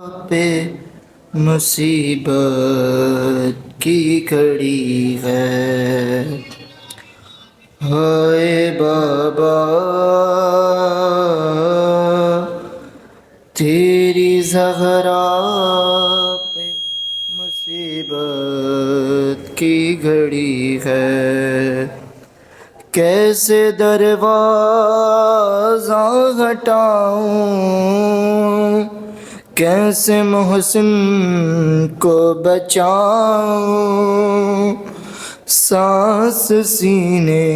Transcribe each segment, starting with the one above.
پہ مصیبت کی گھڑی ہے، ہائے بابا تیری زہرا پہ مصیبت کی گھڑی ہے، کیسے دروازہ ہٹاؤں، کیسے محسن کو بچاؤں، سانس سینے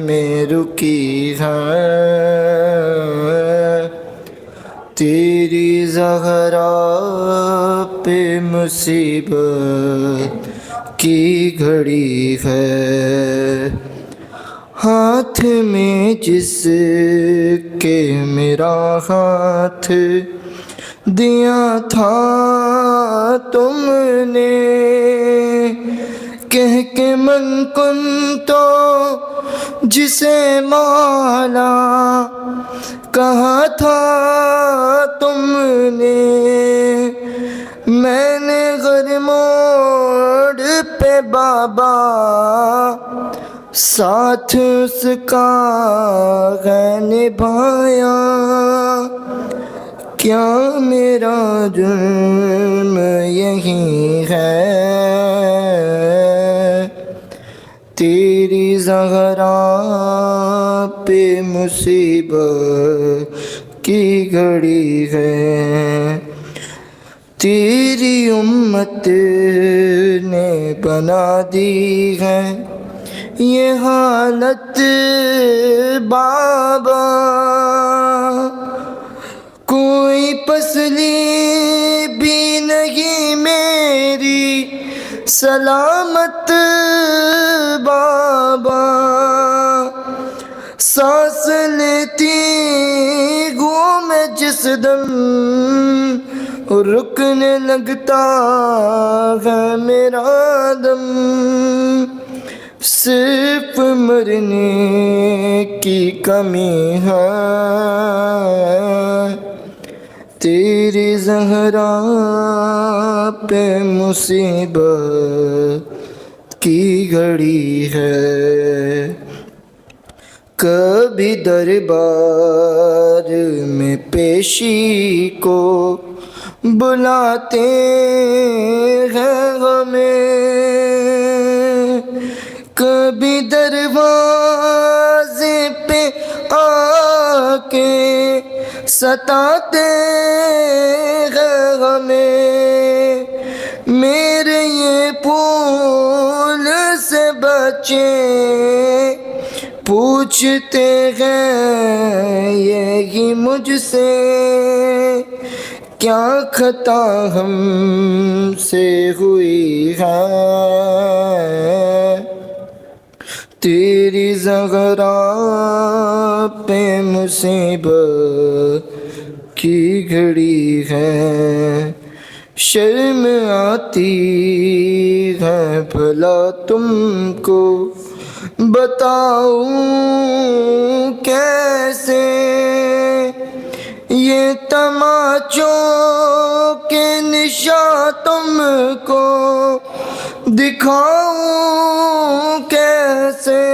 میں رکی ہے، تیری زہرا پہ مصیبت کی گھڑی ہے، ہاتھ میں جس کے میرا ہاتھ دیا تھا تم نے، کہہ کے من کن تو جسے مولا کہا تھا تم نے، میں نے غر موڑ پہ بابا ساتھ اس کا ہے نبھایا، کیا میرا جرم یہی ہے، تیری زہرا پہ مصیبت کی گھڑی ہے، تیری امت نے بنا دی ہے یہ حالت بابا، کوئی پسلی بھی نہیں میری سلامت بابا، سانس لیتی ہوں میں جس دم رکنے لگتا ہے میرا دم، صرف مرنے کی کمی ہے، تیری زہرا پہ مصیبت کی گھڑی ہے، کبھی دربار میں پیشی کو بلاتے ہیں ہمیں، کبھی دروازے پہ آ کے ستاتے ہیں ہمیں، میرے یہ پھول سے بچے پوچھتے ہیں یہی مجھ سے، کیا خطا ہم سے ہوئی ہے، تیری زہرا پہ مصیبت کی گھڑی ہے، شرم آتی ہے بھلا تم کو بتاؤں کیسے، یہ تماچوں کے نشاں تم کو دکھاؤں کیسے،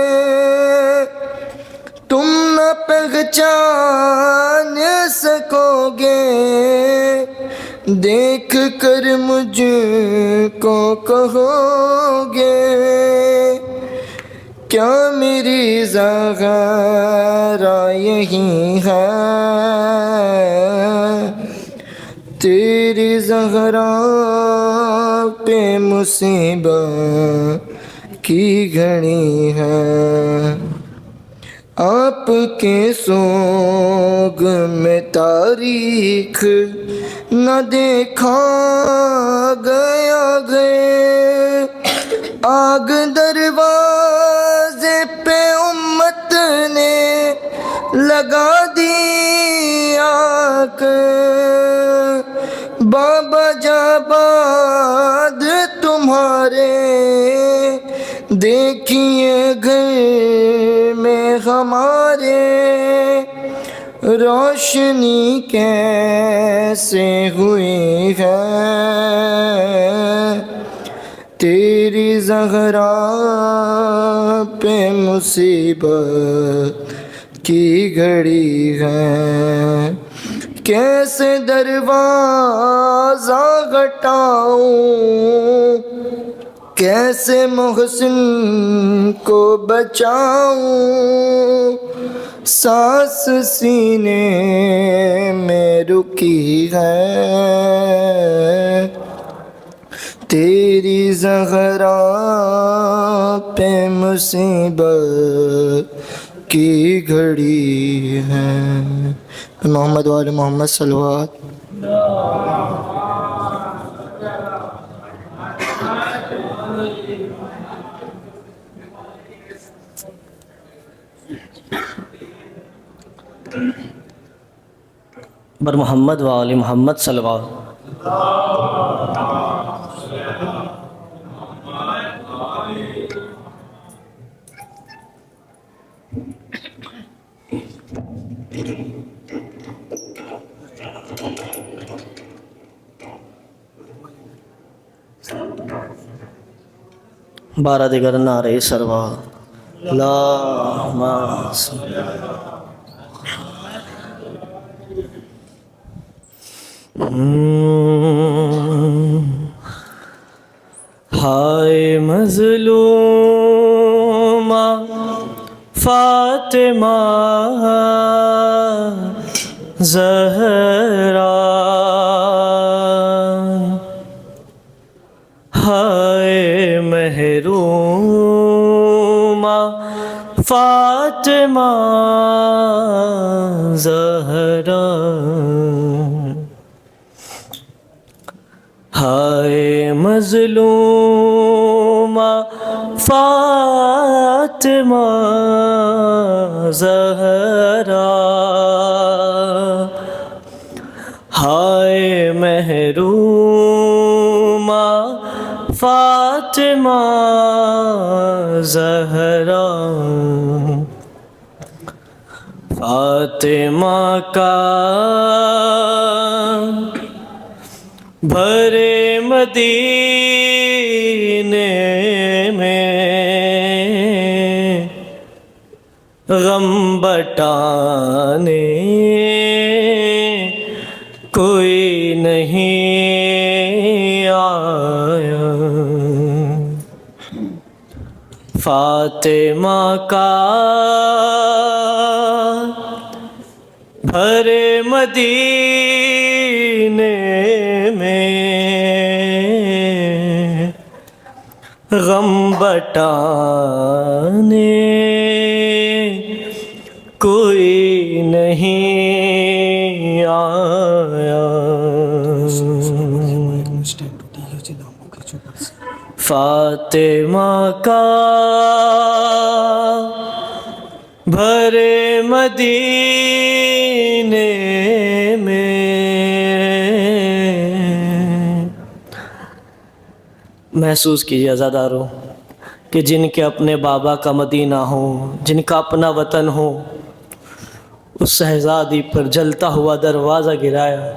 تم نہ پہچان سکو گے، دیکھ کر مجھ کو کہو گے، کیا میری زہرا یہی ہے، تیری زہرا پہ مصیبت کی گھڑی ہے، آپ کے سوگ میں تاریخ نہ دیکھا گیا گئے، آگ دروازے پہ امت نے لگا دی آگ، بابا جاباد تمہارے دیکھیے گھر میں ہمارے روشنی کیسے ہوئی ہے تیری زہرا پہ مصیبت کی گھڑی ہے کیسے دروازہ گھٹاؤں کیسے محسن کو بچاؤں سانس سینے میں رکی ہے تیری زہرا پہ مصیبت کی گھڑی ہے محمد وآل محمد صلوات بر محمد وآل محمد صلوات بارہ دیگر نعرے سروا اللہم صل ہائے مظلومہ فاطمہ زہرا ہائے محرومہ فاطمہ زہرا ہائے مظلومہ فاطمہ زہرا ہائے محرومہ فاطمہ زہرا فاطمہ کا بھرے مدینے میں غم بٹانے کوئی نہیں آیا فاطمہ کا بھرے مدینے میں غم بٹانے کوئی نہیں آیا فاطمہ کا بھرے مدینے میں محسوس کیجیے عزادارو کہ جن کے اپنے بابا کا مدینہ ہو جن کا اپنا وطن ہو اس شہزادی پر جلتا ہوا دروازہ گرایا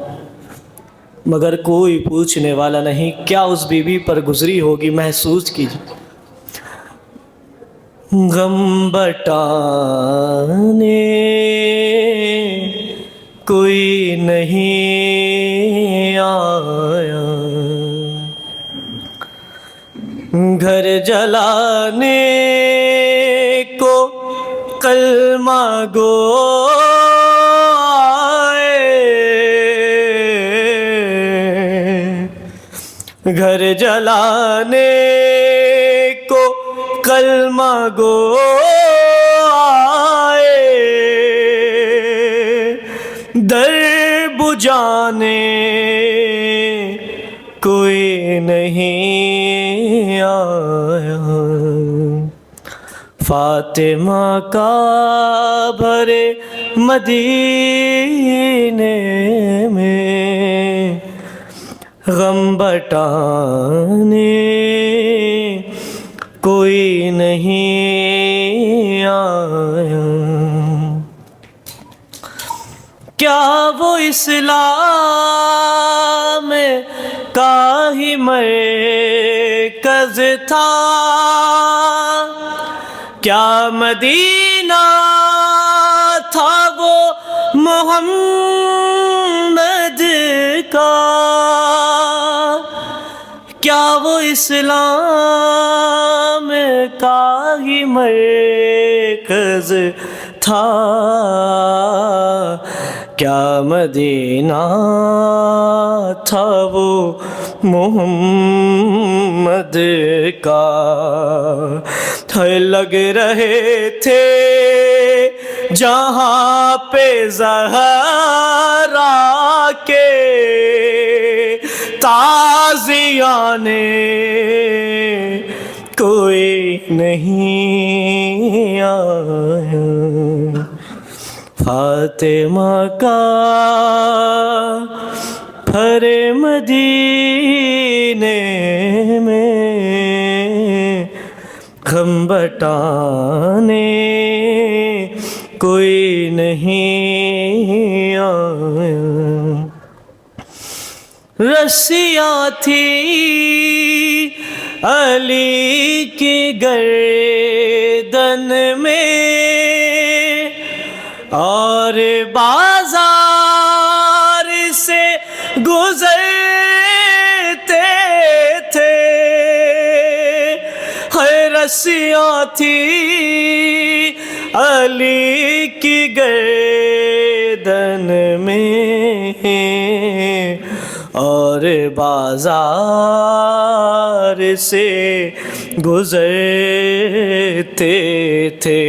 مگر کوئی پوچھنے والا نہیں کیا اس بی بی پر گزری ہوگی محسوس کیجیے غم بٹانے کوئی نہیں آیا گھر جلانے کو کلمہ گو آئے گھر جلانے کو کلمہ گو آئے در بجانے کوئی نہیں آیا فاطمہ کا بھرے مدینے میں غم بٹانے کوئی نہیں آیا کیا وہ اسلام کا ہی مرکز تھا؟ کیا مدینہ تھا وہ محمد کا؟ کیا وہ اسلام کا ہی مرکز تھا؟ کیا مدینہ تھا وہ محمد کا؟ لگ رہے تھے جہاں پہ زہرا کے تازیانے، کوئی نہیں آیا فاطمہ کا پھر مدینے میں غم بٹانے کوئی نہیں آیا۔ رسیاں تھی علی کی گردن میں اور بازار سے گزرتے تھے، رسیاں تھی علی کی گردن میں اور بازار سے گزرتے تھے،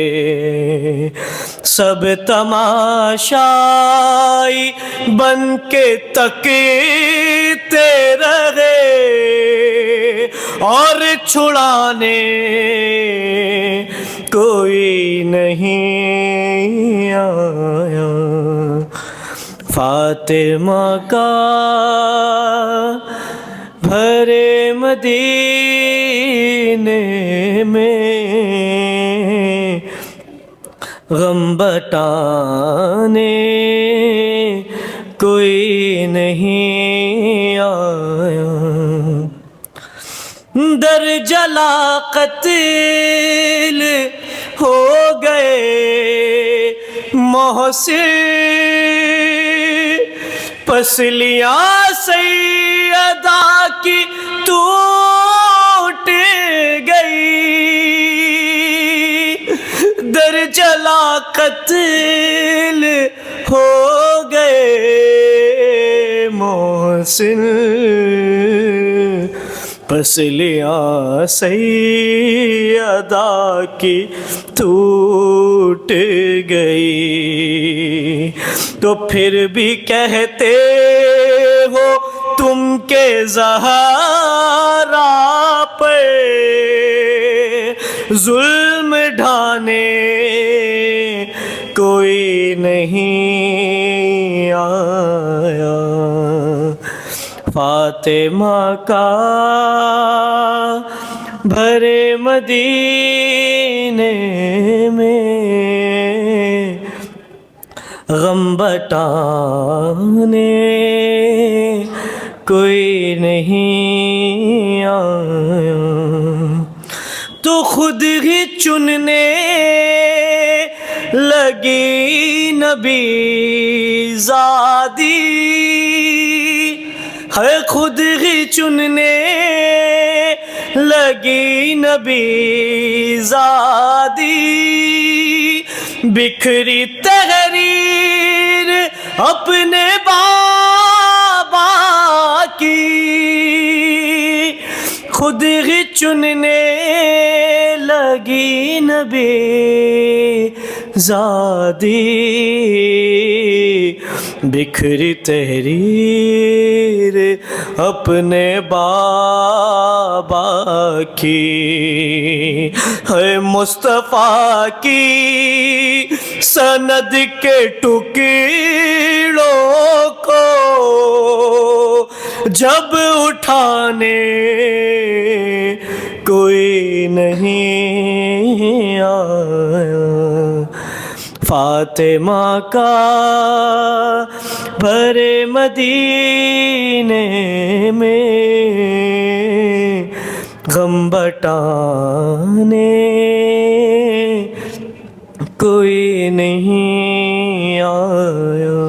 سب تماشائی بن کے تکتے رہے اور چھڑانے کوئی نہیں آیا۔ فاطمہ کا بھرے مدینے میں غم بٹانے کوئی نہیں آیا۔ در جلا قتل ہو گئے محسن، پسلیاں سیدہ کی ٹوٹ گئی، در جلا قتل ہو گئے محسن، پسلیاں سیدہ کی ٹوٹ گئی، تو پھر بھی کہتے ہو تم کے زہرا پر ظلم ڈھانے کوئی نہیں آیا۔ فاطمہ کا بھرے مدینے میں غم بٹانے کوئی نہیں آیا۔ تو خود ہی چننے لگی نبی زادی، ہے خود ہی چننے لگی نبی زادی، بکھری تحریر اپنے بابا کی، خود ہی چننے لگی نبی زادی، بکھری تحریر اپنے بابا کی، ہے مصطفیٰ کی سند کے ٹکڑوں کو جب اٹھانے کوئی نہیں آیا۔ فاطمہ کا بھرے مدینے میں غم بٹانے کوئی نہیں آیا،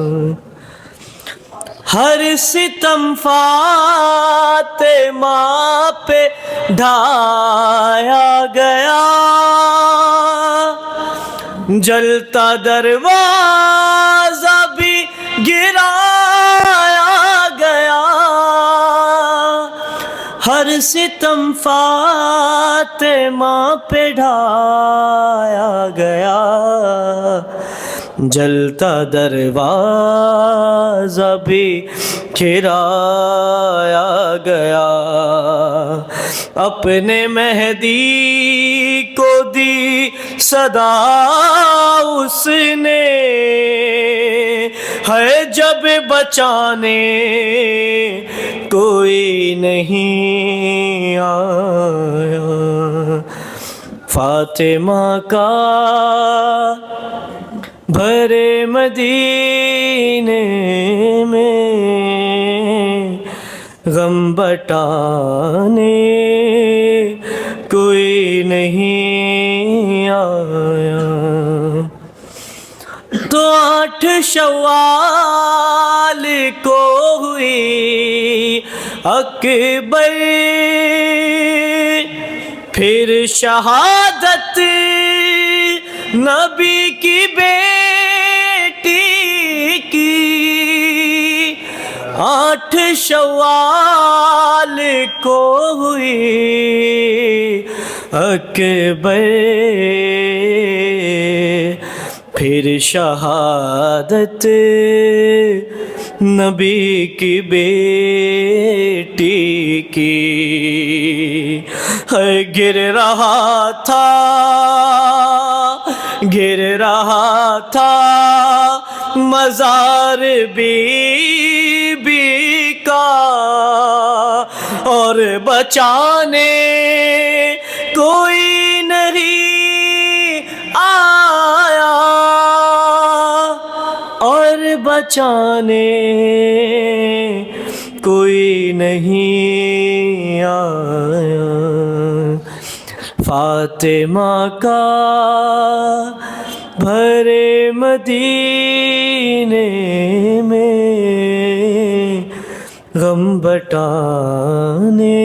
ہر ستم فاطمہ پہ ڈھایا گیا، جلتا دروازہ بھی گرایا گیا، ہر ستم فاطمہ پہ ڈھایا گیا، جلتا دروازہ بھی گرایا گیا، اپنے مہدی کو دی صدا اس نے، ہے جب بچانے کوئی نہیں آیا، فاطمہ کا بھرے مدینے میں غم بٹانے کوئی نہیں آیا، تو 8 شوال کو ہوئی اکبر، پھر شہادت نبی کی بیٹی کی، 8 شوال کو ہوئی اکبر، پھر شہادت نبی کی بیٹی کی، گر رہا تھا مزار بی بی کا، اور بچانے کوئی نہیں آیا، اور بچانے کوئی نہیں آیا، فاطمہ کا بھرے مدینے میں غم بٹانے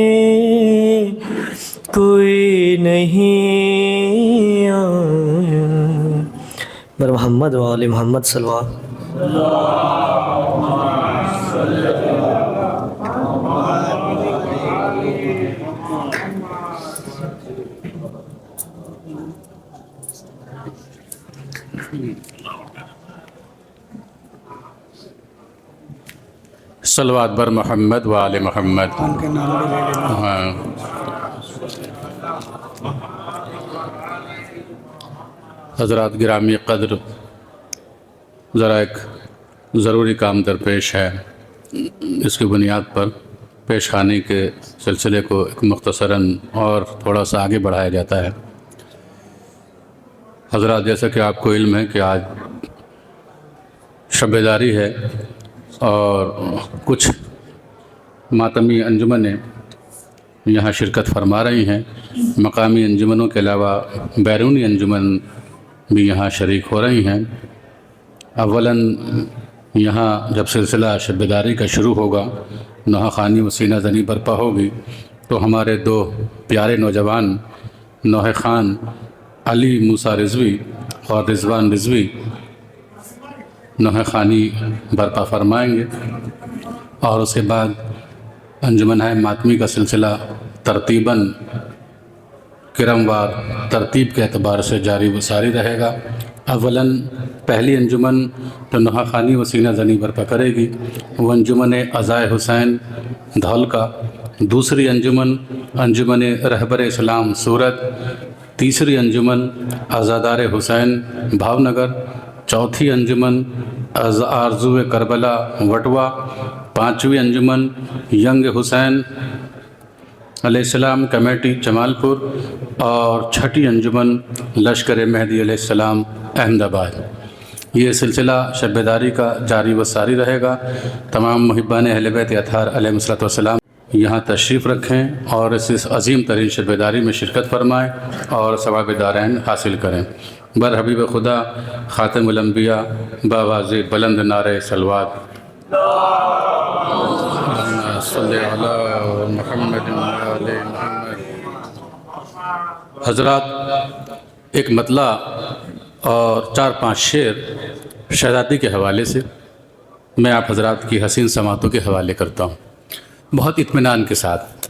کوئی نہیں آیا، بر محمد و آل محمد صلی اللہ علیہ صلوات بر محمد و آل محمد۔ حضرات گرامی قدر، ذرا ایک ضروری کام درپیش ہے، اس کی بنیاد پر پیش خانی کے سلسلے کو ایک مختصراً اور تھوڑا سا آگے بڑھایا جاتا ہے۔ حضرات، جیسا کہ آپ کو علم ہے کہ آج شب بیداری ہے اور کچھ ماتمی انجمنیں یہاں شرکت فرما رہی ہیں، مقامی انجمنوں کے علاوہ بیرونی انجمن بھی یہاں شریک ہو رہی ہیں۔ اولاً یہاں جب سلسلہ شب بیداری کا شروع ہوگا، نوحہ خوانی و سینہ زنی برپا ہوگی، تو ہمارے 2 پیارے نوجوان نوحہ خوان علی موسیٰ رضوی اور رضوان رضوی نوحہ خوانی برپا فرمائیں گے، اور اس کے بعد انجمن ماتمی کا سلسلہ ترتیباً کرم وار ترتیب کے اعتبار سے جاری و ساری رہے گا۔ اولاً پہلی انجمن جو نوحہ خوانی و سینہ زنی برپا کرے گی وہ انجمن عزائے حسین دھولکا، دوسری انجمن انجمن رہبر اسلام سورت، تیسری انجمن عزادار حسین بھاونگر، چوتھی انجمن آرزو کربلا وٹوا، پانچویں انجمن ینگ حسین علیہ السلام کمیٹی جمال پور، اور چھٹی انجمن لشکر مہدی علیہ السلام احمد آباد۔ یہ سلسلہ شب بیداری کا جاری و ساری رہے گا۔ تمام محبان اہل بیت اطہار علیہ الصلوۃ والسلام یہاں تشریف رکھیں اور اس عظیم ترین شب بیداری میں شرکت فرمائیں اور ثواب دارین حاصل کریں۔ بر حبیب خدا خاتم الانبیاء باواز بلند نعرہ صلوات صلی علی محمد وعلی محمد۔ حضرات، ایک مطلع اور 4-5 شعر شہزادی کے حوالے سے میں آپ حضرات کی حسین سماعتوں کے حوالے کرتا ہوں بہت اطمینان کے ساتھ۔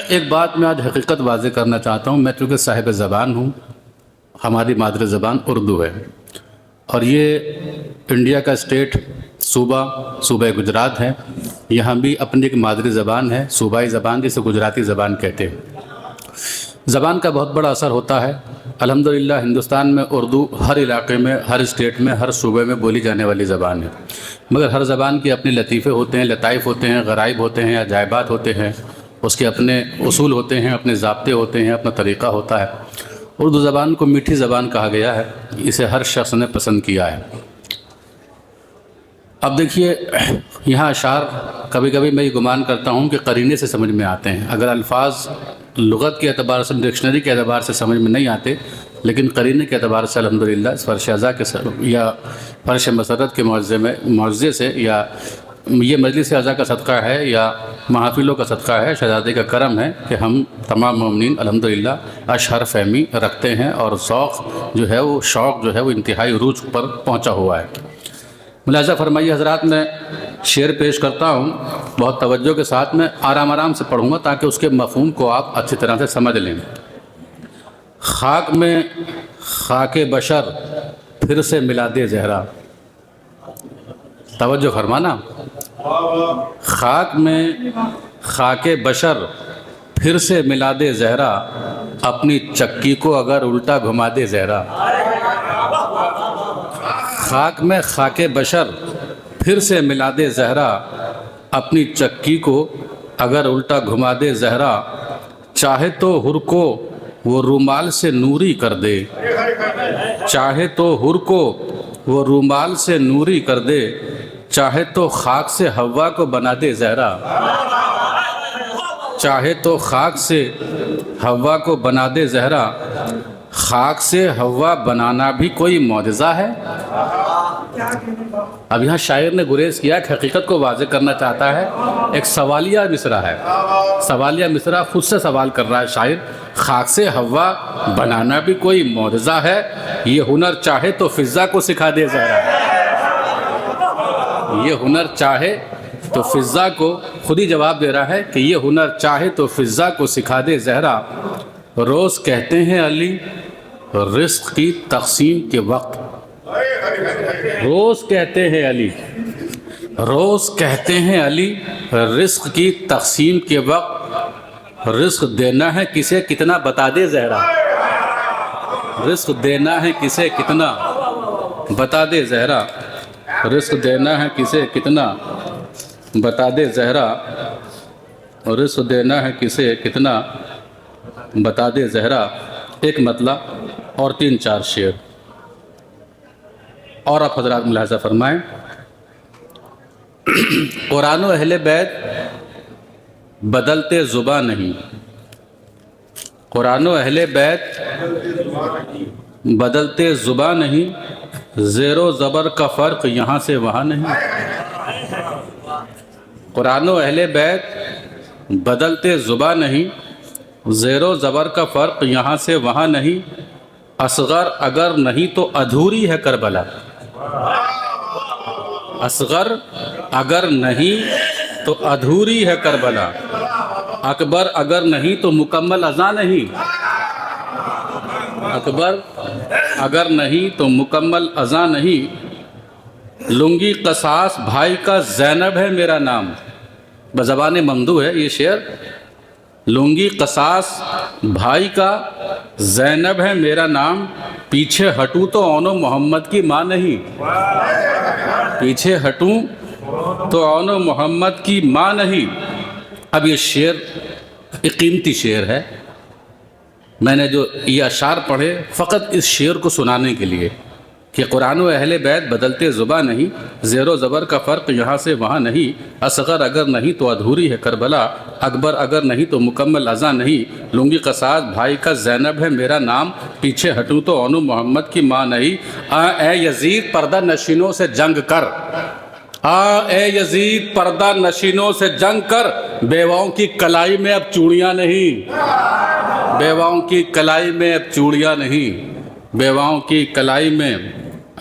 ایک بات میں آج حقیقت واضح کرنا چاہتا ہوں، میں چونکہ صاحب زبان ہوں، ہماری مادری زبان اردو ہے، اور یہ انڈیا کا اسٹیٹ صوبہ گجرات ہے، یہاں بھی اپنی ایک مادری زبان ہے، صوبائی زبان جسے گجراتی زبان کہتے ہیں۔ زبان کا بہت بڑا اثر ہوتا ہے۔ الحمدللہ ہندوستان میں اردو ہر علاقے میں، ہر اسٹیٹ میں، ہر صوبے میں بولی جانے والی زبان ہے، مگر ہر زبان کے اپنے لطیفے ہوتے ہیں، لطائف ہوتے ہیں، غرائب ہوتے ہیں، عجائبات ہوتے ہیں، اس کے اپنے اصول ہوتے ہیں، اپنے ضابطے ہوتے ہیں، اپنا طریقہ ہوتا ہے۔ اردو زبان کو میٹھی زبان کہا گیا ہے، اسے ہر شخص نے پسند کیا ہے۔ اب دیکھیے، یہاں اشعار کبھی کبھی میں یہ گمان کرتا ہوں کہ قرینے سے سمجھ میں آتے ہیں۔ اگر الفاظ لغت کے اعتبار سے، ڈکشنری کے اعتبار سے سمجھ میں نہیں آتے، لیکن قرینے کے اعتبار سے الحمدللہ اس فرش ازا کے یا فرش مسرت کے معجزے سے، یا یہ مجلس ازا کا صدقہ ہے یا محافلوں کا صدقہ ہے، شہزادے کا کرم ہے کہ ہم تمام مومنین الحمدللہ اشعار فہمی رکھتے ہیں، اور ذوق جو ہے، وہ شوق جو ہے، وہ انتہائی عروج پر پہنچا ہوا ہے۔ ملاحظہ فرمائیے حضرات، میں شعر پیش کرتا ہوں، بہت توجہ کے ساتھ میں آرام سے پڑھوں گا تاکہ اس کے مفہوم کو آپ اچھی طرح سے سمجھ لیں۔ خاک میں خاک بشر پھر سے ملا دے زہرا، توجہ فرمانا، خاک میں خاک بشر پھر سے ملا دے زہرا، اپنی چکی کو اگر الٹا گھما دے زہرا۔ خاک میں خاک بشر پھر سے ملا دے زہرا، اپنی چکی کو اگر الٹا گھما دے زہرا، چاہے تو حر کو وہ رومال سے نوری کر دے، چاہے تو حر کو وہ رومال سے نوری کر دے، چاہے تو خاک سے حوا کو بنا دے زہرا، چاہے تو خاک سے حوا کو بنا دے زہرا۔ خاک سے حوا بنانا بھی کوئی معجزہ ہے۔ اب یہاں شاعر نے گریز کیا کہ حقیقت کو واضح کرنا چاہتا ہے، ایک سوالیہ مصرع ہے، سوالیہ مصرع خود سے سوال کر رہا ہے شاعر، خاک سے حوا بنانا بھی کوئی معجزہ ہے، یہ ہنر چاہے تو فضا کو سکھا دے زہرا، یہ ہنر چاہے تو فضا کو، خود ہی جواب دے رہا ہے کہ یہ ہنر چاہے تو فضا کو سکھا دے زہرا۔ روز کہتے ہیں علی رزق کی تقسیم کے وقت، روز کہتے ہیں علی، روز کہتے ہیں علی رزق کی تقسیم کے وقت، رزق دینا ہے کسے کتنا بتا دے زہرا، رزق دینا ہے کسے کتنا بتا دے زہرا، رزق دینا ہے کسے کتنا بتا دے زہرا، رزق دینا ہے کسے کتنا بتا دے زہرا۔ ایک مطلع اور 3-4 شعر اور آپ حضرات ملاحظہ فرمائیں۔ قرآن و اہل بیت بدلتے زباں نہیں، قرآن و اہل بیت بدلتے زباں نہیں، زیر و زبر کا فرق یہاں سے وہاں نہیں، قرآن و اہل بیت بدلتے زباں نہیں، زیر و زبر کا فرق یہاں سے وہاں نہیں، اصغر اگر نہیں تو ادھوری ہے کربلا، اصغر اگر نہیں تو ادھوری ہے کربلا، اکبر اگر نہیں تو مکمل اذان نہیں، اکبر اگر نہیں تو مکمل اذان نہیں، لنگی قصاص بھائی کا زینب ہے میرا نام، بزبان ممدوح ہے یہ شعر، لنگی قصاص بھائی کا زینب ہے میرا نام، پیچھے ہٹوں تو اون و محمد کی ماں نہیں، پیچھے ہٹوں تو اون و محمد کی ماں نہیں۔ اب یہ شعر ایک قیمتی شعر ہے، میں نے جو یہ اشعار پڑھے فقط اس شعر کو سنانے کے لیے کہ قرآن و اہل بیت بدلتے زباں نہیں، زیر و زبر کا فرق یہاں سے وہاں نہیں، اصغر اگر نہیں تو ادھوری ہے کربلا، اکبر اگر نہیں تو مکمل اذاں نہیں، لنگی قصاص بھائی کا زینب ہے میرا نام، پیچھے ہٹوں تو انو محمد کی ماں نہیں، اے یزید پردہ نشینوں سے جنگ کر، اے یزید پردہ نشینوں سے جنگ کر، بیواؤں کی کلائی میں اب چوڑیاں نہیں، بیواؤں کی کلائی میں اب چوڑیاں نہیں، بیواؤں کی کلائی میں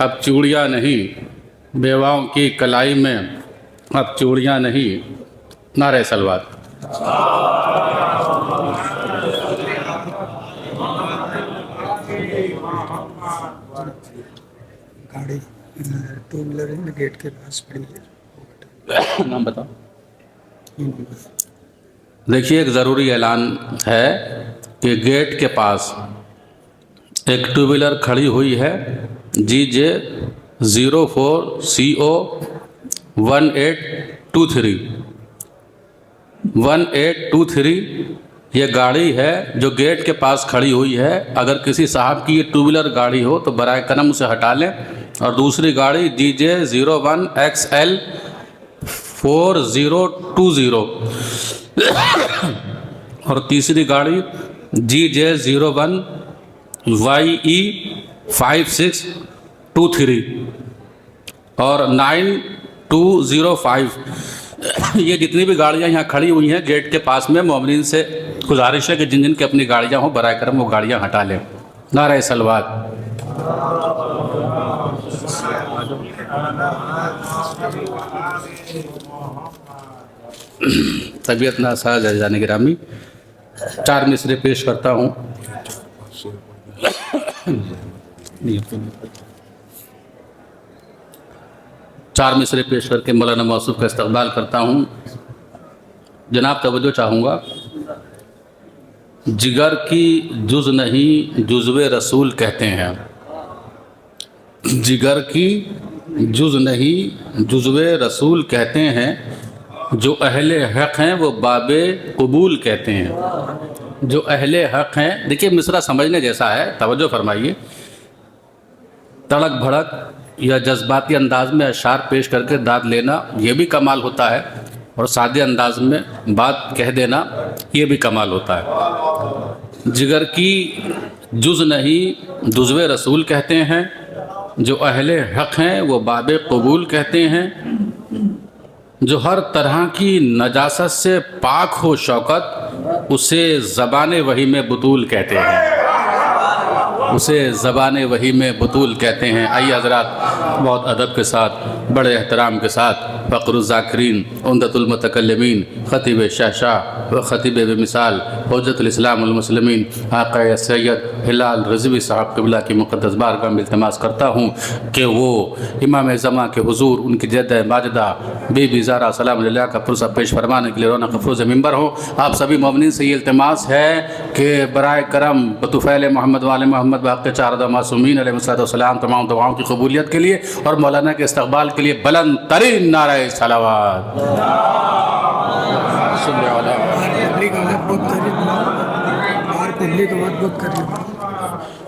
اب چوڑیاں نہیں، بیواؤں کی کلائی میں اب چوڑیاں نہیں۔ نعرہ صلوات۔ گاڑی ٹو ویلر ہے گیٹ کے پاس کھڑی ہے، نام بتاؤ۔ دیکھیے ایک ضروری اعلان ہے کہ گیٹ کے پاس ایک ٹو ویلر کھڑی ہوئی ہے GJ 04CO 1823 1823 یہ گاڑی ہے جو گیٹ کے پاس کھڑی ہوئی ہے۔ اگر کسی صاحب کی یہ ٹو ویلر گاڑی ہو تو برائے کرم اسے ہٹا لیں، اور دوسری گاڑی GJ 01XL 4020 اور تیسری گاڑی GJ 01YE 5623 اور 9205۔ یہ جتنی بھی گاڑیاں یہاں کھڑی ہوئی ہیں گیٹ کے پاس میں، مومنین سے گزارش ہے کہ جن جن کی اپنی گاڑیاں ہوں برائے کرم وہ گاڑیاں ہٹا لیں۔ نعرہ صلوات۔ طبیعت ناساز ہے جان گرامی، 4 مصرے پیش کرتا ہوں۔ چار مصرے پیش کر کے مولانا موصوف کا استقبال کرتا ہوں۔ جناب توجہ چاہوں گا۔ جگر کی جز نہیں جزو رسول کہتے ہیں، جگر کی جز نہیں جزو رسول کہتے ہیں، جو اہل حق ہیں وہ باب قبول کہتے ہیں، جو اہل حق ہیں۔ دیکھیے مصرع سمجھنے جیسا ہے، توجہ فرمائیے۔ تڑک بھڑک یا جذباتی انداز میں اشعار پیش کر کے داد لینا یہ بھی کمال ہوتا ہے، اور سادے انداز میں بات کہہ دینا یہ بھی کمال ہوتا ہے۔ جگر کی جز نہیں جزو رسول کہتے ہیں، جو اہل حق ہیں وہ باب قبول کہتے ہیں، جو ہر طرح کی نجاست سے پاک ہو شوکت اسے زبان وحی میں بطول کہتے ہیں، اسے زبان وحی میں بطول کہتے ہیں۔ آئیے حضرات بہت ادب کے ساتھ بڑے احترام کے ساتھ فقر الذاکرین عمدۃ المتکلمین خطیب شہنشاہ و خطیب بمثال حجت الاسلام والمسلمین آقا سید ہلال رضوی صاحب قبلہ کی مقدس بارگاہ میں التماس کرتا ہوں کہ وہ امام زماں کے حضور ان کی جدہ ماجدہ بی بی زہرا سلام علیہ کا پرسہ پیش فرمانے کے لیے رونق افروز ممبر ہو۔ آپ سبھی مومنین سے یہ التماس ہے کہ برائے کرم بطفیل محمد وآل محمد بحق 4 معصومین علیہ السلام تمام دعاؤں کی قبولیت کے لیے اور مولانا کے استقبال کے لیے بلند ترین نعرہ صلوات۔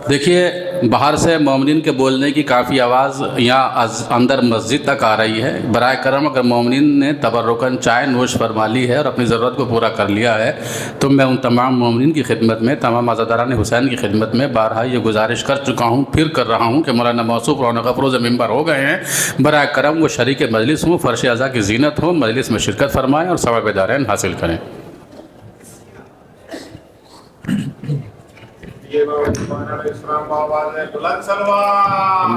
دیکھیے باہر سے مومنین کے بولنے کی کافی آواز یہاں اندر مسجد تک آ رہی ہے۔ برائے کرم اگر مومنین نے تبرکاً چائے نوش فرما لی ہے اور اپنی ضرورت کو پورا کر لیا ہے تو میں ان تمام مومنین کی خدمت میں، تمام عزاداران حسین کی خدمت میں بارہا یہ گزارش کر چکا ہوں، پھر کر رہا ہوں کہ مولانا موصوف رونق افروز ممبر ہو گئے ہیں، برائے کرم وہ شریک مجلس ہوں، فرش اعضاء کی زینت ہو، مجلس میں شرکت فرمائیں اور ثواب دارین حاصل کریں۔ اسلام آباد ہے بلند سلوات۔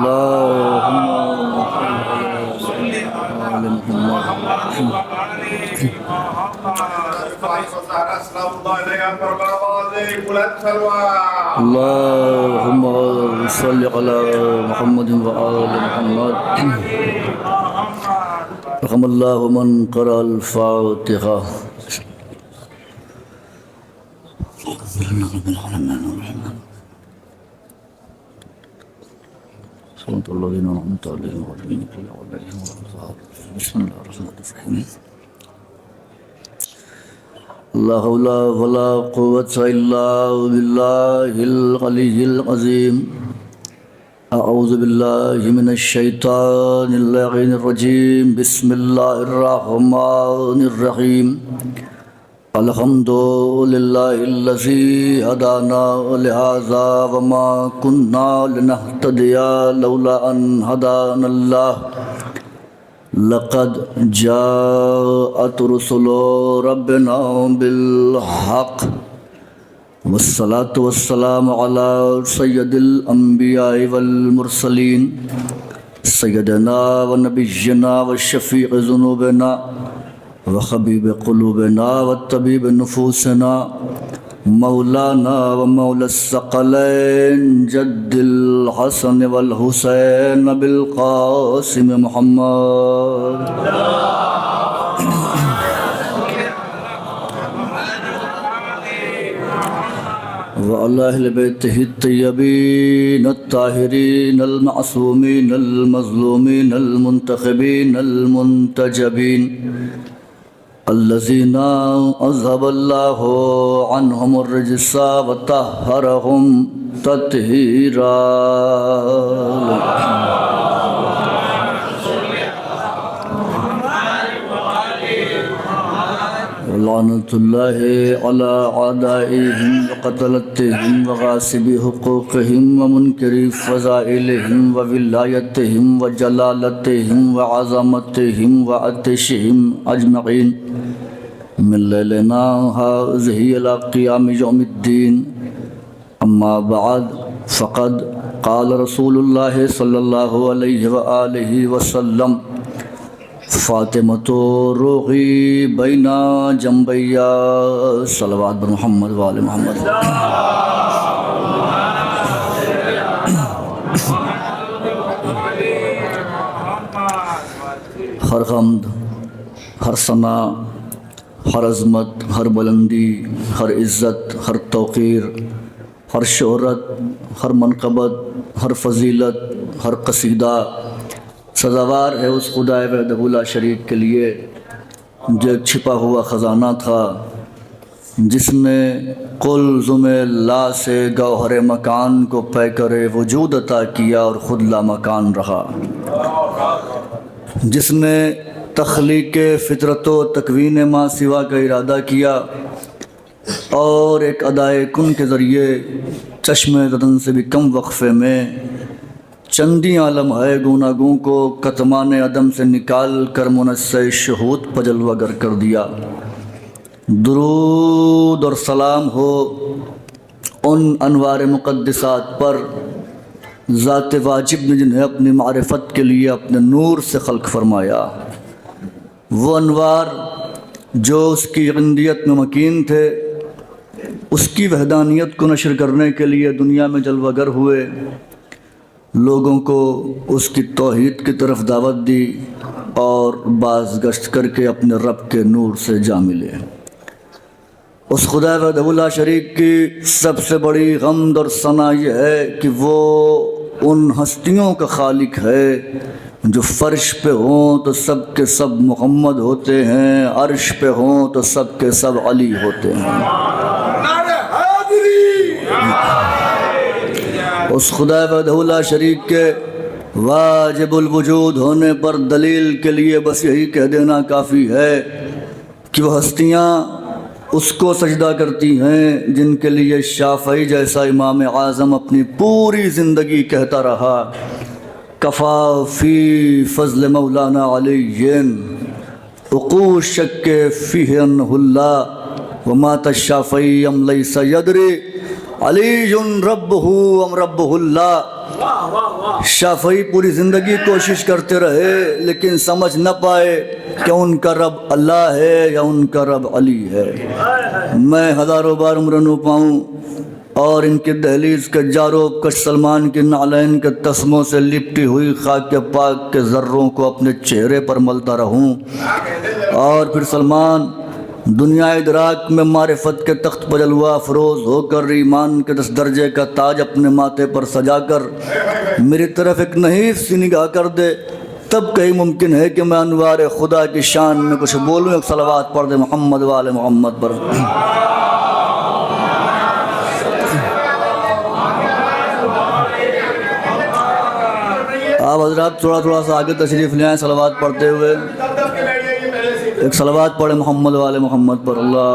اللهم صل على محمد وآل محمد رحم الله من قرأ الفاتحة صراط الذين أنعمت عليهم غير المغضوب عليهم ولا الضالين بسم الله الرحمن الرحيم لا حول ولا قوة إلا بالله العلي العظيم أعوذ بالله من الشيطان اللعين الرجيم بسم الله الرحمن الرحيم الحمد لله الذي هدانا لهذا وما كنا لنهتدي لولا أن هدانا الله لقد جاءت رسل ربنا بالحق والصلاة والسلام على سيد الأنبياء والمرسلين سيدنا ونبينا والشفيع ذنوبنا وحبيب قلوبنا والطبيب نفوسنا مولانا ومولى الثقلين جد الحسن والحسين بالقاسم محمد وعلى أهل بيته الطيبين الطاهرين المعصومين المظلومين المنتخبين المنتجبين الذين أذهب الله عنهم الرجس وطهرهم تطهيرا لعنة الله على أعدائهم وقتلتهم وغاصبي حقوقهم ومنكري فضائلهم وولايتهم وجلالتهم وعظمتهم وعطشهم أجمعين من ليلنا هذه إلى قيام يوم الدين أما بعد فقد قال رسول الله صلى الله عليه وآله وسلم فاطمة روحي بين جنبي صلوات بر محمد وآل محمد ہر حمد ہر ثنا ہر عظمت ہر بلندی ہر عزت ہر توقیر ہر شہرت ہر منقبت ہر فضیلت ہر قصیدہ سزاوار ہے اس خدا وحدہ لا شریک کے لیے جو ایک چھپا ہوا خزانہ تھا جس نے قلزم لا سے گوہر مکان کو پے کرے وجود عطا کیا اور خود لا مکان رہا، جس نے تخلیق فطرت و تکوین ما سوا کا ارادہ کیا اور ایک ادائے کن کے ذریعے چشم زدن سے بھی کم وقفے میں چندی عالم ہے گوناگوں کو کتمان عدم سے نکال کر منصع شہود پجلوہ گر کر دیا۔ درود اور سلام ہو ان انوار مقدسات پر ذات واجب نے جنہیں اپنی معرفت کے لیے اپنے نور سے خلق فرمایا، وہ انوار جو اس کی عندیت میں مکین تھے، اس کی وحدانیت کو نشر کرنے کے لیے دنیا میں جلوہ گر ہوئے، لوگوں کو اس کی توحید کی طرف دعوت دی اور باز گشت کر کے اپنے رب کے نور سے جا ملے۔ اس خدا وحدہ لا شریک کی سب سے بڑی حمد اور ثنا یہ ہے کہ وہ ان ہستیوں کا خالق ہے جو فرش پہ ہوں تو سب کے سب محمد ہوتے ہیں، عرش پہ ہوں تو سب کے سب علی ہوتے ہیں۔ اس خدا وحدہ لا شریک کے واجب الوجود ہونے پر دلیل کے لیے بس یہی کہہ دینا کافی ہے کہ وہ ہستیاں اس کو سجدہ کرتی ہیں جن کے لیے شافعی جیسا امام اعظم اپنی پوری زندگی کہتا رہا، کفا فی فضل مولانا علی عقول شک فیہ انہ اللہ ومات الشافعی ام لیس یدری علی ربہ ام ربہ اللہ۔ شافعی پوری زندگی کوشش کرتے رہے لیکن سمجھ نہ پائے کہ ان کا رب اللہ ہے یا ان کا رب علی ہے۔ میں ہزاروں بار عمر نو پاؤں اور ان کی دہلیز کے جاروں کش سلمان کے نعلین کے تسموں سے لپٹی ہوئی خاک پاک کے ذروں کو اپنے چہرے پر ملتا رہوں، اور پھر سلمان دنیا ادراک میں معرفت کے تخت پر جلوہ افروز ہو کر ایمان کے 10 درجے کا تاج اپنے ماتھے پر سجا کر میری طرف ایک نحیف سی نگاہ کر دے، تب کہیں ممکن ہے کہ میں انوار خدا کی شان میں کچھ بولوں. ایک صلوات پڑھ دے محمد وآل محمد پر. آپ حضرات تھوڑا سا آگے تشریف لے آئیں صلوات پڑھتے ہوئے. ایک صلوات پڑھے محمد وآل محمد پر. اللہ